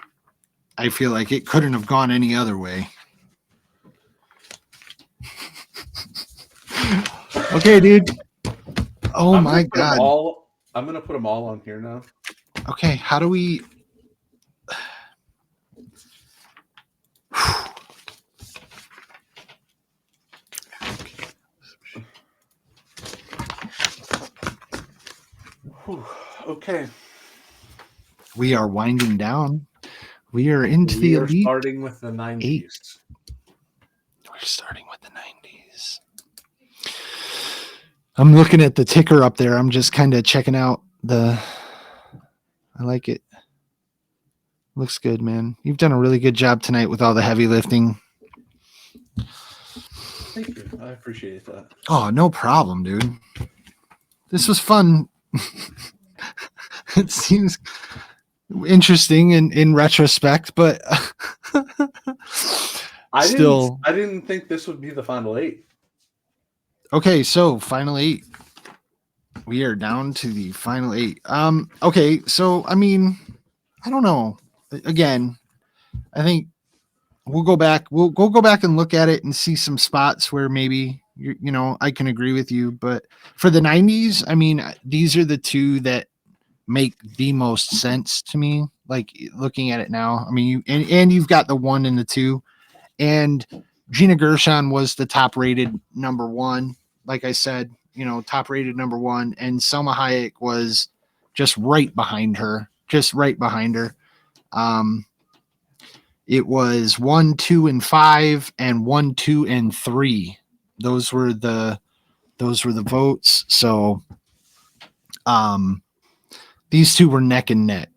I feel like it couldn't have gone any other way. Okay, dude. Oh my God. I'm gonna put them all on here now. Okay, how do we? Okay. We are winding down. We are into the elite. Starting with the 90s. We're starting with the 90s. I'm looking at the ticker up there. I'm just kind of checking out I like it. Looks good, man. You've done a really good job tonight with all the heavy lifting. Thank you. I appreciate that. Oh, no problem, dude. This was fun. It seems interesting in retrospect, but I didn't think this would be the final 8. Okay, so final 8. We are down to the final 8. Okay, so I mean, I don't know. Again, I think we'll go back. We'll go back and look at it and see some spots where maybe I can agree with you. But for the 90s, I mean, these are the two that make the most sense to me. Like looking at it now, I mean, and you've got the 1 and the 2, and Gina Gershon was the top rated number 1. Like I said, top rated number 1, and Selma Hayek was just right behind her. It was 1, 2, and 5, and 1, 2, and 3. Those were the votes. So, these two were neck and neck.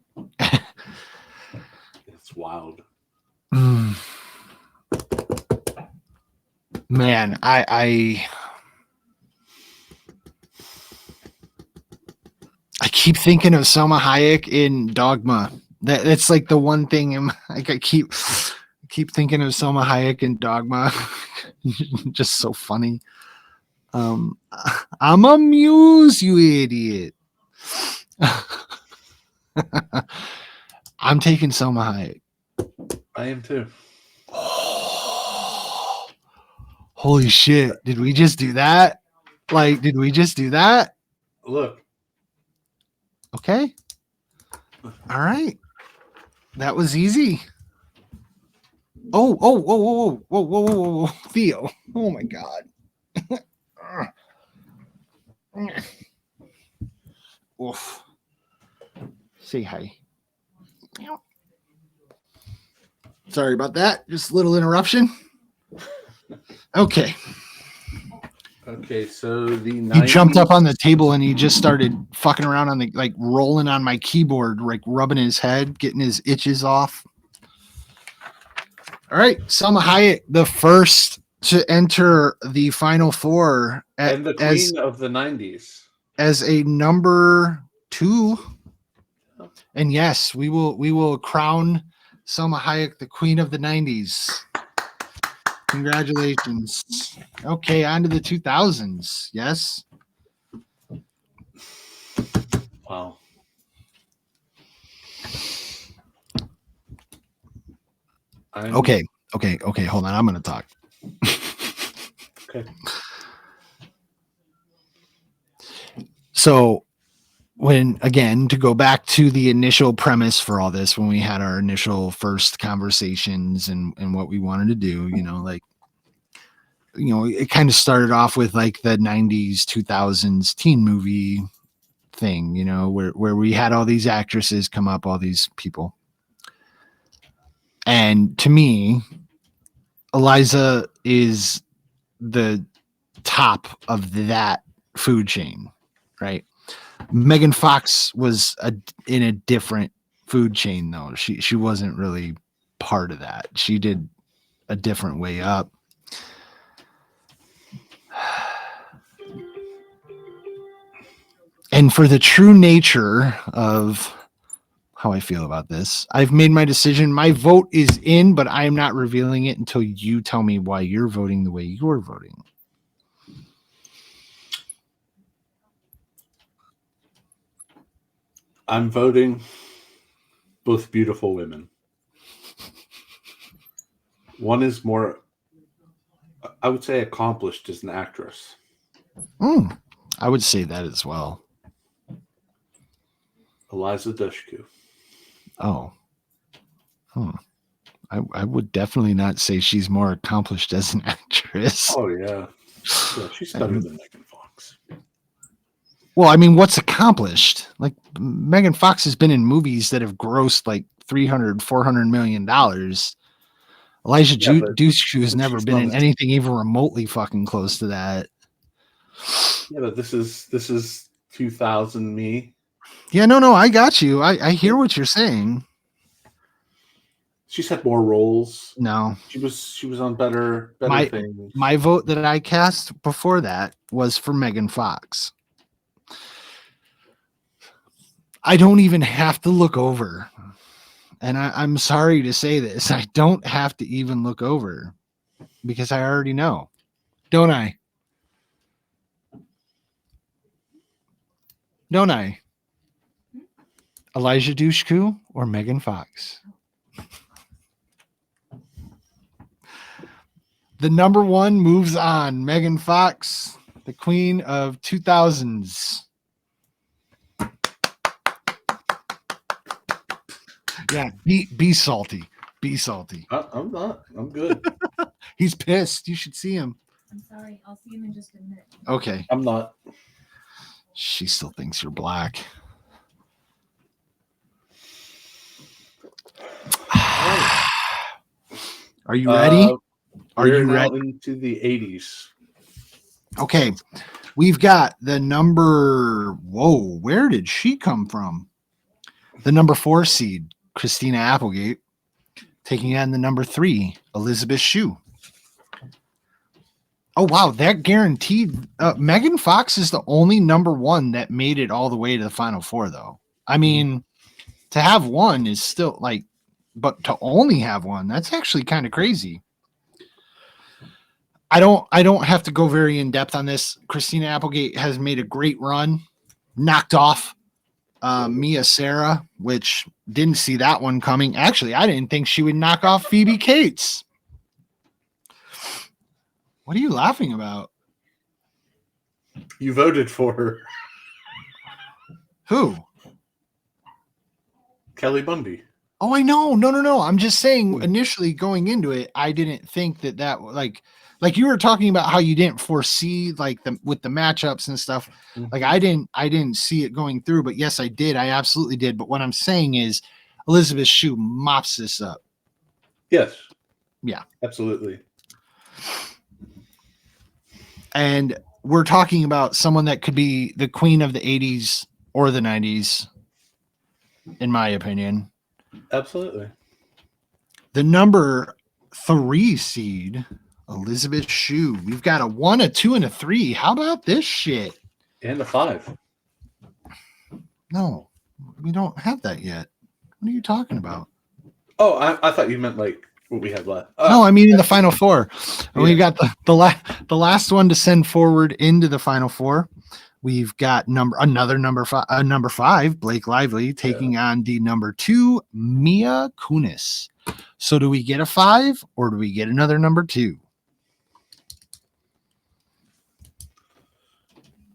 It's wild. Man, I keep thinking of Selma Hayek in Dogma. That's like the one thing I keep thinking of Selma Hayek in Dogma. Just so funny. I'm amused, you idiot. I'm taking Selma Hayek. I am too. Holy shit. Did we just do that? Did we just do that? Look. Okay. All right. That was easy. Whoa, Theo. Oh my God. Oof. Say hi. Sorry about that. Just a little interruption. Okay. Okay, so the 90s... He jumped up on the table and he just started fucking around on the rolling on my keyboard, rubbing his head, getting his itches off. All right, Selma Hayek, the first to enter the Final Four and the queen of the 90s as a number 2. And yes, we will crown Selma Hayek the queen of the 90s. Congratulations. Okay, on to the 2000s. Yes. Wow. Okay. Hold on. I'm going to talk. Okay. So, to go back to the initial premise for all this, when we had our initial first conversations and what we wanted to do, it kind of started off with the 90s, 2000s teen movie thing, where we had all these actresses come up, all these people. And to me, Eliza is the top of that food chain, right? Megan Fox was in a different food chain, though. She wasn't really part of that. She did a different way up. And for the true nature of how I feel about this, I've made my decision. My vote is in, but I am not revealing it until you tell me why you're voting the way you're voting. I'm voting both beautiful women. One is more, I would say, accomplished as an actress. I would say that as well. Eliza Dushku. Oh. I would definitely not say she's more accomplished as an actress. Oh, yeah. She's better than Megan Fox. Well, I mean, what's accomplished? Megan Fox has been in movies that have grossed $300-400 million. Elijah Dushku has never been in anything even remotely fucking close to that. Yeah, but this is 2000 me. Yeah, no, I got you. I hear what you're saying. She's had more roles. No, she was on better things. My vote that I cast before that was for Megan Fox. I don't even have to look over. And I'm sorry to say this. I don't have to even look over because I already know. Don't I? Don't I? Elijah Dushku or Megan Fox? The number 1 moves on. Megan Fox, the queen of 2000s. Yeah, be salty. Be salty. I'm not. I'm good. He's pissed. You should see him. I'm sorry. I'll see him in just a minute. Okay. I'm not. She still thinks you're black. Are you ready? Are We're you now ready? into the 80s. Okay. We've got the number. Whoa, where did she come from? The number 4 seed, Christina Applegate, taking on the number 3, Elizabeth Shue. Oh, wow. That guaranteed. Megan Fox is the only number 1 that made it all the way to the final 4, though. I mean, to have one is still like, but to only have one, that's actually kind of crazy. I don't have to go very in depth on this. Christina Applegate has made a great run, knocked off Mia Sarah, which didn't see that one coming. Actually, I didn't think she would knock off Phoebe Cates. What are you laughing about? You voted for her. Who? Kelly Bundy. Oh, I know. No. I'm just saying initially going into it, I didn't think that like you were talking about how you didn't foresee like with the matchups and stuff. Like I didn't see it going through, but yes, I did. I absolutely did. But what I'm saying is Elizabeth Shue mops this up. Yes. Yeah. Absolutely. And we're talking about someone that could be the queen of the 80s or the 90s, in my opinion. Absolutely. The number 3 seed, Elizabeth Shue. We've got a 1, a 2, and a 3. How about this shit? And a 5. No, we don't have that yet. What are you talking about? Oh, I thought you meant like what we had left. No, I mean in the final 4. And Yeah. we've got the last one to send forward into the final 4. We've got number 5, Blake Lively, taking on the number 2, Mia Kunis. So do we get a 5 or do we get another number 2?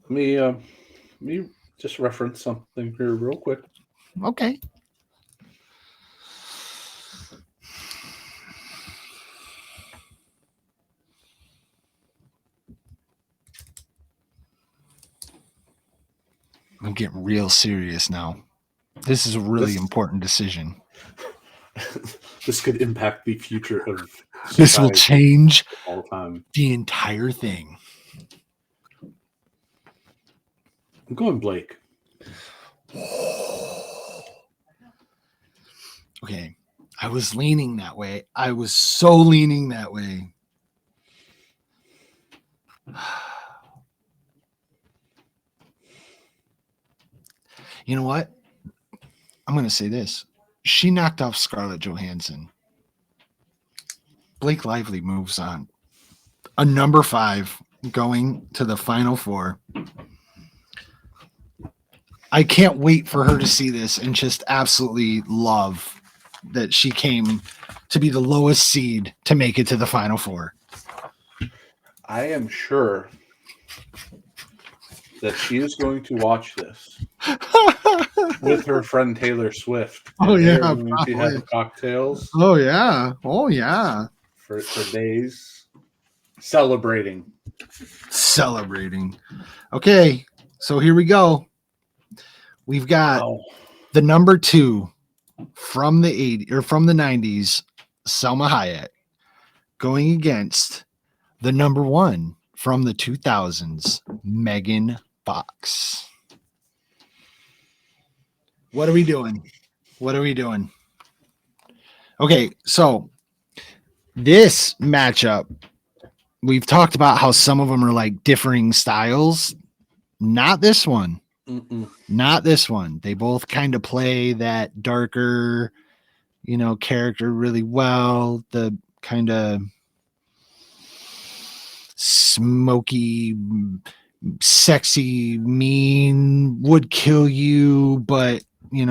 Let me just reference something here real quick. Okay. I'm getting real serious now. This is a really important decision. This could impact the future of This will change all time. The entire thing. I'm going Blake. Okay. I was leaning that way. I was so leaning that way. You know what? I'm going to say this. She knocked off Scarlett Johansson. Blake Lively moves on. A number 5 going to the final 4. I can't wait for her to see this and just absolutely love that she came to be the lowest seed to make it to the final 4. I am sure that she is going to watch this with her friend Taylor Swift. Oh, yeah. They're going to have cocktails. Oh, yeah. Oh, yeah. For days. Celebrating. Okay. So here we go. We've got the number 2 from the 80s or from the 90s, Selma Hayek, going against the number 1 from the 2000s, Megan Fox. What are we doing? Okay, so this matchup, we've talked about how some of them are like differing styles. Not this one. Not this one. They both kind of play that darker, character really well. The kind of smoky, sexy, mean, would kill you, but I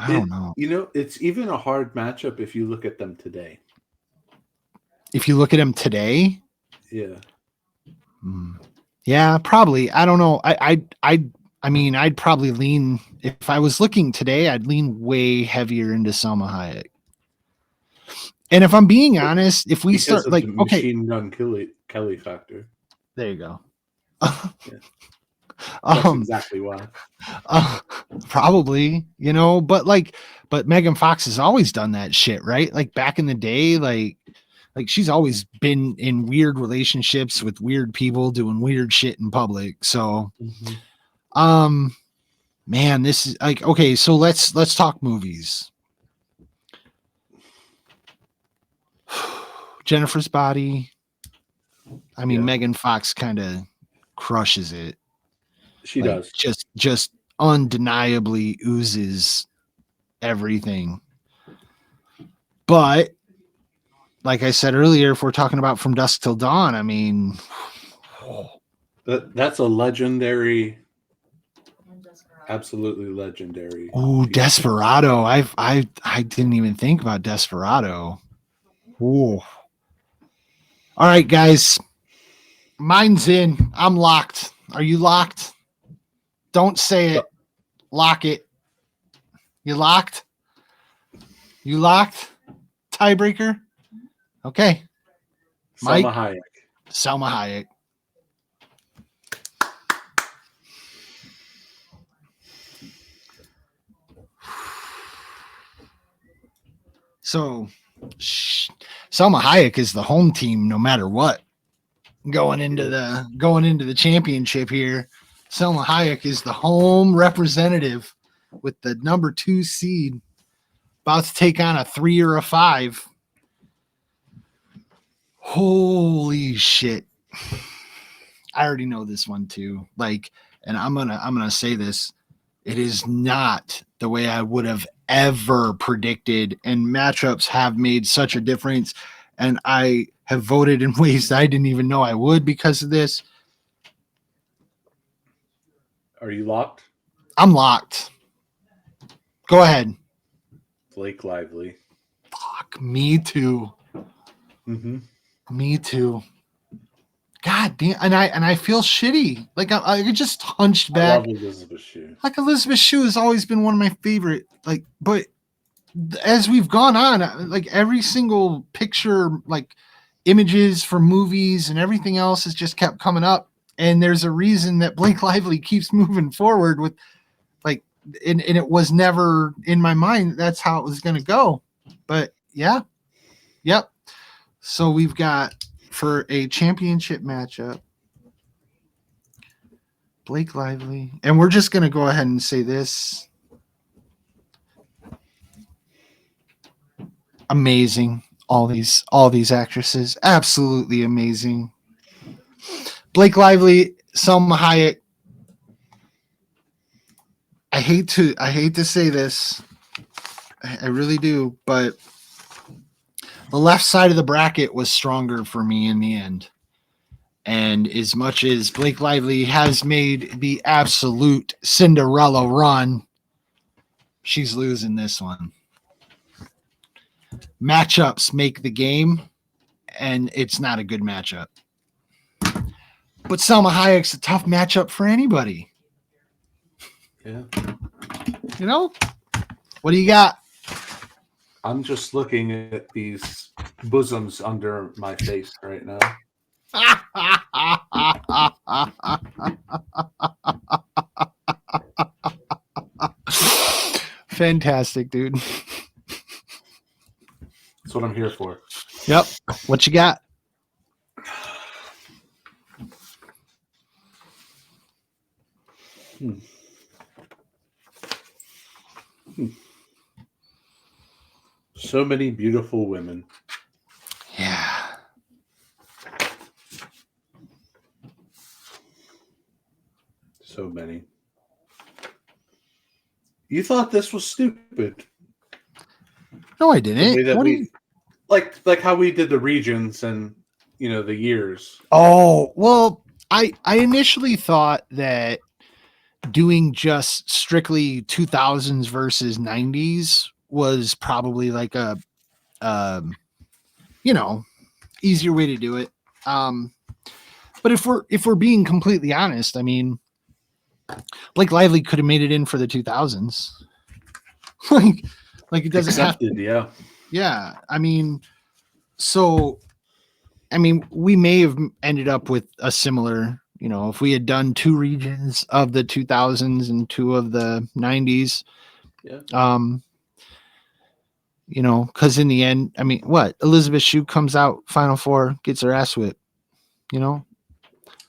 don't know. It's even a hard matchup if you look at them today. If you look at them today, yeah. Yeah, probably. I don't know. I I mean, I'd probably lean, if I was looking today, I'd lean way heavier into Selma Hayek. And if I'm being honest, if we Because start of like, the okay, Machine Gun Kelly factor. there you go. That's exactly why. Probably, but Megan Fox has always done that shit, right? Like back in the day, like she's always been in weird relationships with weird people doing weird shit in public. So, man, this is like, okay, so let's talk movies. Jennifer's Body. I mean, Yeah. Megan Fox kind of crushes it. She Like, does. just undeniably oozes everything. But like I said earlier, if we're talking about From Dusk Till Dawn, I mean, That's a legendary, absolutely legendary. ooh, Desperado. I didn't even think about Desperado. Ooh. All right, guys. Mine's in. I'm locked. Are you locked? Don't say it. Lock it. You locked? You locked? Tiebreaker? Okay. Selma Mike? Hayek. Selma Hayek. So, Selma Hayek is the home team no matter what. Going into the championship here, Selma Hayek is the home representative with the number 2 seed, about to take on a 3 or a 5. Holy shit. I already know this one too. Like, and I'm gonna say this. It is not the way I would have ever predicted, and matchups have made such a difference. And I have voted in ways that I didn't even know I would because of this. Are you locked? I'm locked. Go ahead. Blake Lively. Fuck, me too. Mm-hmm. Me too. God damn, and I feel shitty. Like I just hunched I back. love Elizabeth Shue. Like Elizabeth Shue has always been one of my favorite. Like, but as we've gone on, like every single picture, like images from movies and everything else has just kept coming up. And there's a reason that Blake Lively keeps moving forward with, like, and it was never in my mind that's how it was going to go. But yeah, yep. So we've got for a championship matchup, Blake Lively, and we're just going to go ahead and say this. Amazing. All these actresses, absolutely amazing. Blake Lively, Selma Hayek. I hate to say this. I really do, but the left side of the bracket was stronger for me in the end. And as much as Blake Lively has made the absolute Cinderella run, she's losing this one. Matchups make the game, and it's not a good matchup. But Selma Hayek's a tough matchup for anybody. Yeah. You know? What do you got? I'm just looking at these bosoms under my face right now. Fantastic, dude. That's what I'm here for. Yep. What you got? So many beautiful women. Yeah. So many. You thought this was stupid. No, I The way didn't. that What do we you... like how we did the regions and the years. Oh, well, I initially thought that doing just strictly 2000s versus 90s was probably like a easier way to do it. But if we're being completely honest, I mean, Blake Lively could have made it in for the 2000s. like it doesn't Accepted, have to, yeah. yeah. I mean, so I mean, we may have ended up with a similar, you know, if we had done 2 regions of the 2000s and 2 of the 90s. Yeah. You know, because in the end, I mean, what Elizabeth Shue comes out Final Four, gets her ass whipped. You know.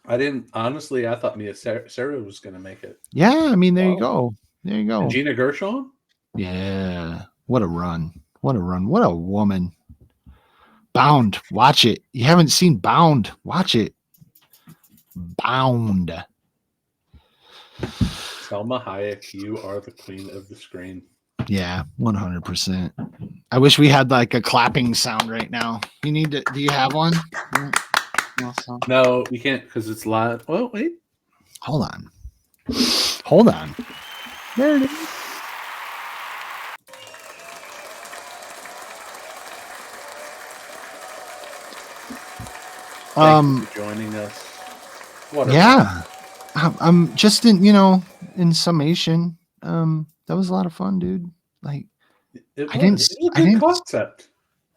I didn't honestly. I thought Mia Sarah was going to make it. Yeah, I mean, there you go. There you go. And Gina Gershon. Yeah, what a run! What a run! What a woman. Bound, watch it. You haven't seen Bound, watch it. Bound. Selma Hayek, you are the queen of the screen. Yeah, 100%. I wish we had like a clapping sound right now. You need to. Do you have one? No, we can't because it's live. Oh, wait. Hold on. Hold on. There it is. Thank you for joining us. What yeah. I'm just in summation. That was a lot of fun, dude. Like it was a good concept.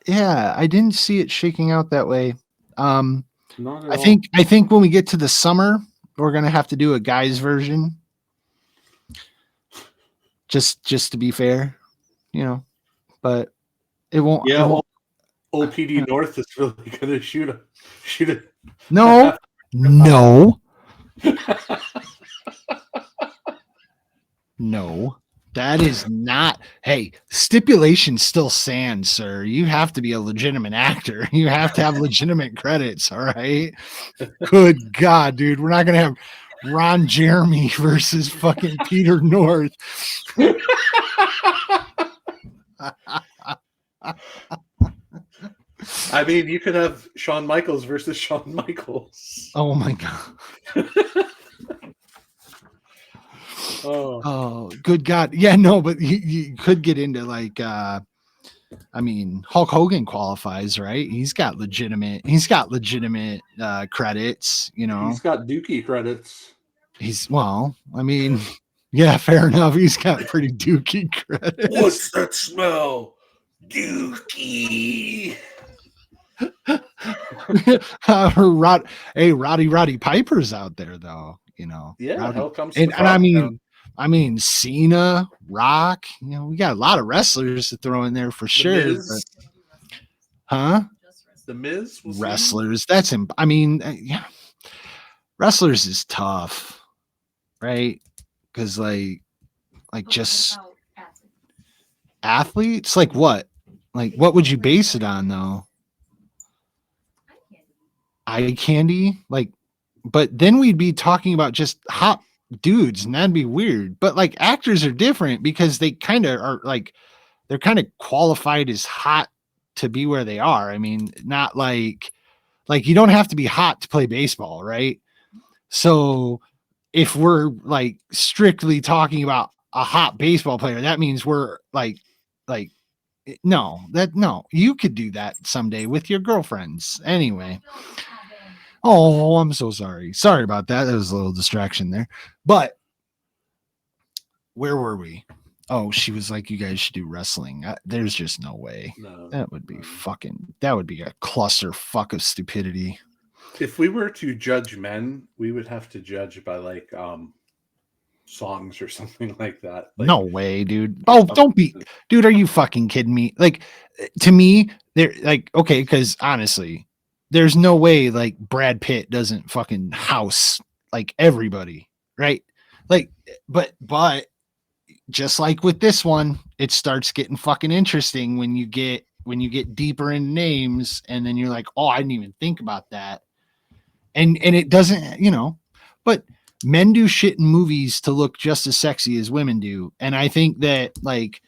Yeah, I didn't see it shaking out that way. Not at I all. think when we get to the summer, we're gonna have to do a guys version. Just to be fair, you know, but it won't. Yeah, it won't, OPD North is really gonna shoot it. No, no, no. That is not. Hey, stipulation still stands, sir. You have to be a legitimate actor. You have to have legitimate credits. All right. Good God, dude. We're not gonna have Ron Jeremy versus fucking Peter North. I mean, you could have Shawn Michaels versus Shawn Michaels. Oh my God. Oh, good God. Yeah, no, but you could get into like I mean, Hulk Hogan qualifies, right? He's got legitimate credits, you know. He's got Dookie credits. I mean, yeah, fair enough. He's got pretty dookie credits. What's that smell? Dookie. Roddy Piper's out there though, you know. Yeah, hell comes and I mean Cena, Rock, you know, we got a lot of wrestlers to throw in there for sure. Huh? The Miz wrestlers. That's him. I mean, yeah. Wrestlers is tough, right? Because like just athletes, like what? Like what would you base it on though? Eye candy, like, but then we'd be talking about just hot dudes, and that'd be weird. But like actors are different because they kind of are like they're kind of qualified as hot to be where they are. I mean, not like you don't have to be hot to play baseball, right? So if we're like strictly talking about a hot baseball player, that means we're like no, you could do that someday with your girlfriends anyway. Oh, I'm so sorry. Sorry about that. That was a little distraction there. But where were we? Oh, she was like, you guys should do wrestling. There's just no way. No, that would be that would be a clusterfuck of stupidity. If we were to judge men, we would have to judge by like songs or something like that. Like, no way, dude. Oh, don't be, dude. Are you fucking kidding me? Like, to me, they're like, okay, because honestly, there's no way like Brad Pitt doesn't fucking house like everybody, right? Like, but just like with this one, it starts getting fucking interesting when you get deeper in names, and then you're like, oh, I didn't even think about that, and it doesn't, you know, but men do shit in movies to look just as sexy as women do, and I think that like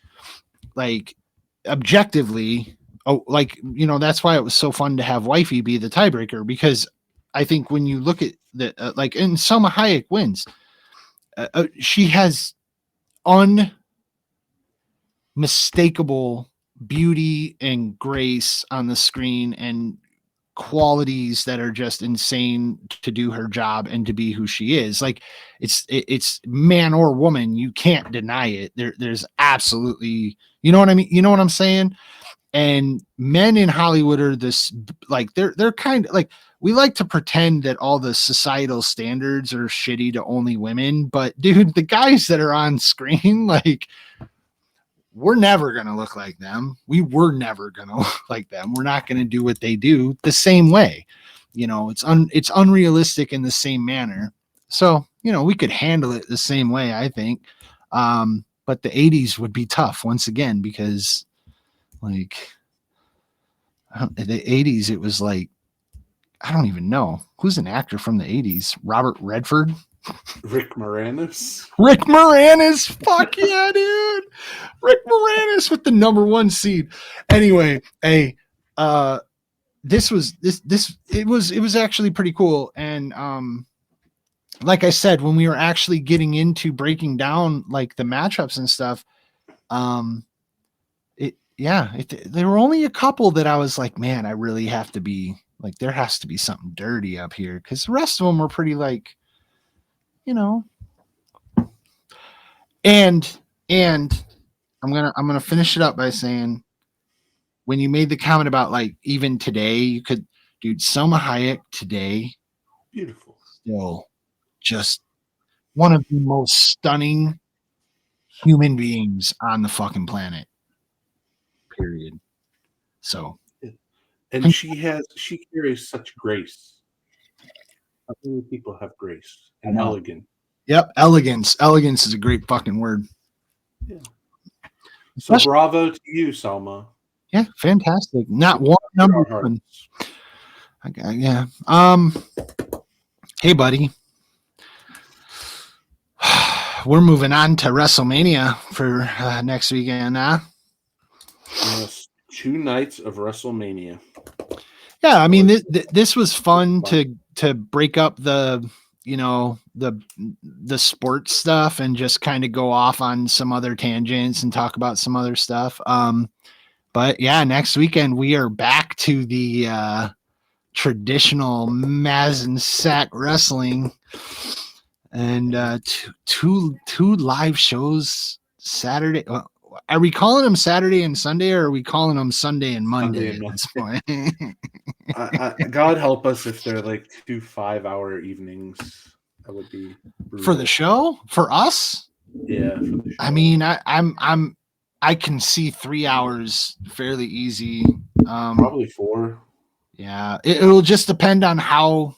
objectively, oh, like, you know, that's why it was so fun to have wifey be the tiebreaker, because I think when you look at the like, and Selma Hayek wins, she has unmistakable beauty and grace on the screen, and qualities that are just insane to do her job and to be who she is. Like it's man or woman, you can't deny it. There's absolutely, you know what I mean? You know what I'm saying? And men in Hollywood are this, like they're kind of like, we like to pretend that all the societal standards are shitty to only women, but dude, the guys that are on screen, like we're never going to look like them. We were never going to look like them. We're not going to do what they do the same way. You know, it's unrealistic in the same manner. So, you know, we could handle it the same way, I think. But the 80s would be tough once again, because like the 80s, it was like, I don't even know who's an actor from the 80s. Robert Redford, Rick Moranis. Rick Moranis. Fuck yeah, dude. Rick Moranis with the #1 seed. Anyway, hey, it was actually pretty cool. And like I said, when we were actually getting into breaking down like the matchups and stuff, there were only a couple that I was like, man, I really have to be like, there has to be something dirty up here, because the rest of them were pretty like, you know. And I'm gonna finish it up by saying, when you made the comment about like even today, you could, dude, Selma Hayek today, Beautiful. still just one of the most stunning human beings on the fucking planet. Period. So, And she carries such grace. How many people have grace and elegance? yep, elegance. Elegance is a great fucking word. Yeah. So bravo to you, Selma. Yeah, fantastic. Not one number one. Yeah. Hey, buddy. We're moving on to WrestleMania for next weekend, huh? Yes, 2 nights of WrestleMania. Yeah, I mean, this was fun to break up the, you know, the sports stuff and just kind of go off on some other tangents and talk about some other stuff. But yeah, next weekend we are back to the traditional Maz and Sack wrestling, and two live shows Saturday. Are we calling them Saturday and Sunday, or are we calling them Sunday and Monday at this point? God help us if they're like 2 5-hour evenings. That would be brutal. For the show, for us. Yeah, for the show. I mean, I can see 3 hours fairly easy. Probably 4. Yeah, it'll just depend on how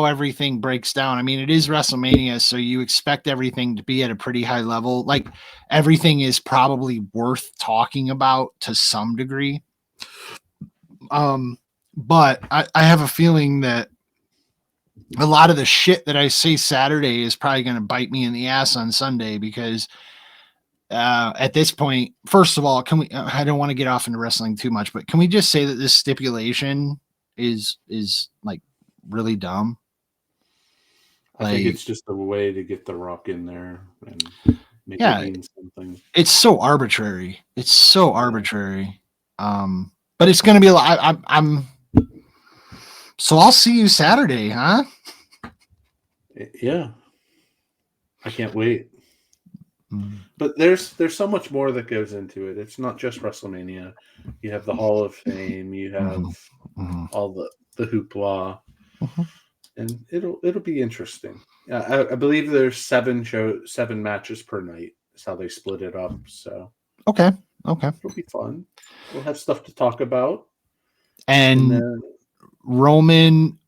everything breaks down. I mean, it is WrestleMania, so you expect everything to be at a pretty high level. Like everything is probably worth talking about to some degree. But I have a feeling that a lot of the shit that I say Saturday is probably going to bite me in the ass on Sunday, because at this point, first of all, I don't want to get off into wrestling too much, but can we just say that this stipulation is like really dumb? I think it's just a way to get The Rock in there and make it mean something. It's so arbitrary. It's so arbitrary. But it's going to be a lot. So I'll see you Saturday, huh? Yeah. I can't wait. But there's so much more that goes into it. It's not just WrestleMania. You have the Hall of Fame. You have all the hoopla, and it'll be interesting. I believe there's 7 matches per night. Is how they split it up. So okay, it'll be fun. We'll have stuff to talk about. And Roman,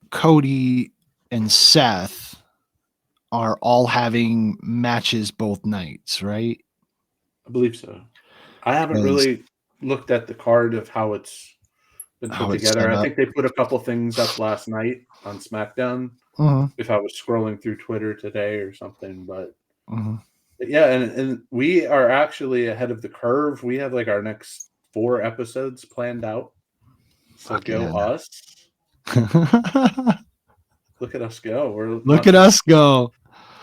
Cody, and Seth are all having matches both nights, right? I believe so. I haven't really looked at the card of how it's been put together. I think they put a couple things up last night on SmackDown. If I was scrolling through Twitter today or something, but yeah, and we are actually ahead of the curve. We have like our next 4 episodes planned out. So us. Look at us go. Look at us go.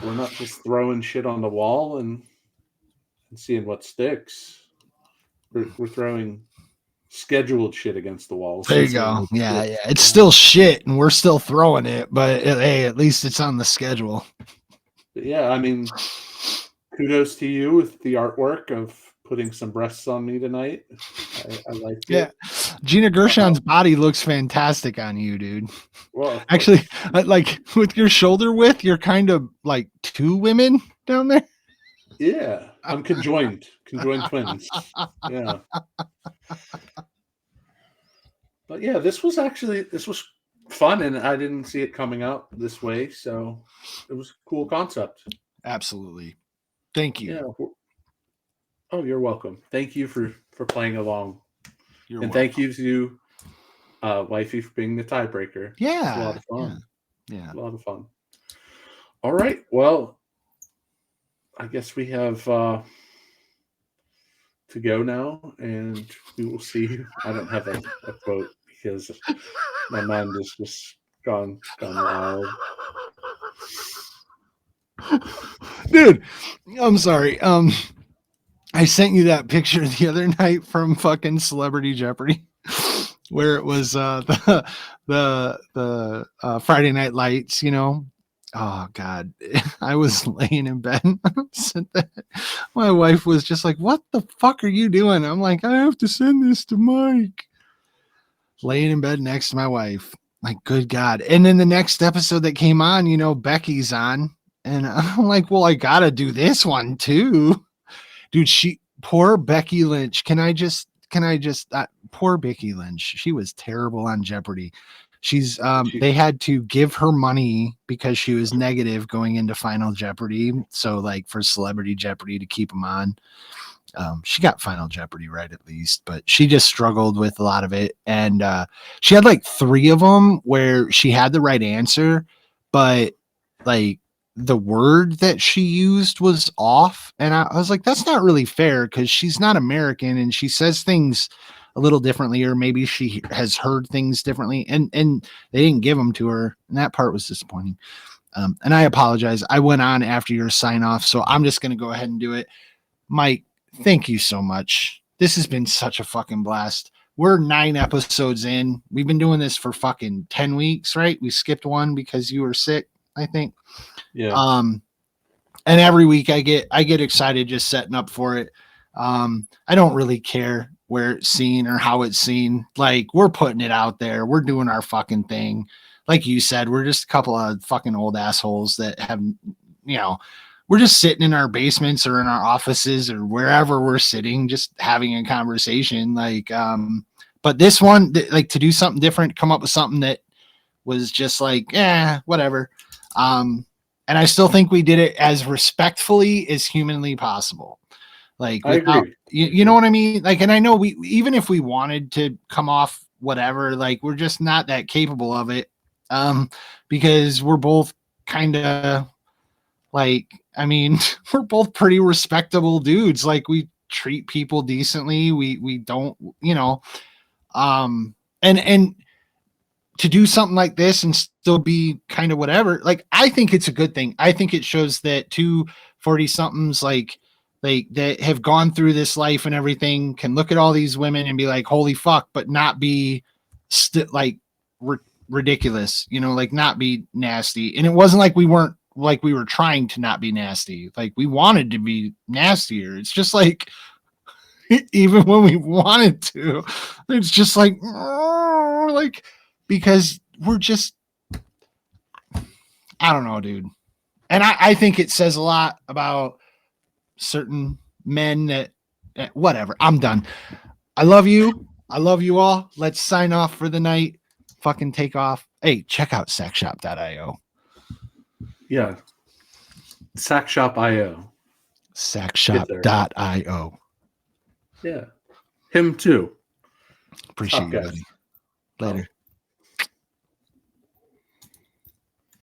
We're not just throwing shit on the wall and seeing what sticks. We're throwing scheduled shit against the wall. There you since it go. was Yeah, shit. yeah. It's still shit, and we're still throwing it, but hey, at least it's on the schedule. But yeah, I mean, kudos to you with the artwork of putting some breasts on me tonight. I liked Yeah, it. Gina Gershon's body looks fantastic on you, dude. Well, of Actually, course. like with your shoulder width, you're kind of like two women down there. Yeah, I'm conjoined twins. Yeah. But yeah, this was fun, and I didn't see it coming out this way, so it was a cool concept. Absolutely. Thank you. Yeah. Oh, you're welcome. Thank you for playing along, You're and welcome. thank you to Wifey for being the tiebreaker. It's a Yeah. lot of fun. Yeah. A lot of fun. All right. Well, I guess we have to go now, and we will see. I don't have a quote because my mind is just gone wild. Dude, I'm sorry. I sent you that picture the other night from fucking Celebrity Jeopardy, where it was the Friday Night Lights. You know, oh god, I was laying in bed. Sent that. My wife was just like, "What the fuck are you doing?" I'm like, "I have to send this to Mike." Laying in bed next to my wife, like, good god. And then the next episode that came on, you know, Becky's on, and I'm like, "Well, I gotta do this one too." Dude, poor Becky Lynch. Poor Becky Lynch. She was terrible on Jeopardy. They had to give her money because she was negative going into Final Jeopardy. So like for Celebrity Jeopardy to keep them on. She got Final Jeopardy right at least, but she just struggled with a lot of it. And she had like 3 of them where she had the right answer, but like the word that she used was off. And I was like, that's not really fair because she's not American and she says things a little differently, or maybe she has heard things differently. And they didn't give them to her. And that part was disappointing. And I apologize. I went on after your sign off, so I'm just going to go ahead and do it. Mike, thank you so much. This has been such a fucking blast. We're 9 episodes in. We've been doing this for fucking 10 weeks, right? We skipped one because you were sick, I think. Yeah. And every week I get excited just setting up for it. I don't really care where it's seen or how it's seen. Like, we're putting it out there. We're doing our fucking thing. Like you said, we're just a couple of fucking old assholes that have, you know, we're just sitting in our basements or in our offices or wherever we're sitting, just having a conversation. Like, but this one, like, to do something different, come up with something that was just like, whatever. And I still think we did it as respectfully as humanly possible. Like, I agree. You know what I mean? Like, and I know we, even if we wanted to come off whatever, like, we're just not that capable of it. Because we're both kind of like, I mean, we're both pretty respectable dudes. Like, we treat people decently. We don't, you know, and to do something like this and still be kind of whatever, like, I think it's a good thing. I think it shows that 2 40 somethings like that have gone through this life and everything can look at all these women and be like, holy fuck, but not be like ridiculous, you know, like not be nasty. And it wasn't like we weren't, like we were trying to not be nasty. Like, we wanted to be nastier. It's just like, even when we wanted to, it's just like because we're just, I don't know, dude. And I think it says a lot about certain men that whatever. I'm done. I love you. I love you all. Let's sign off for the night. Fucking take off. Hey, check out sackshop.io. Yeah. Sackshop.io. Sackshop.io. Yeah. Him too. Appreciate Top you, guys. buddy. Later.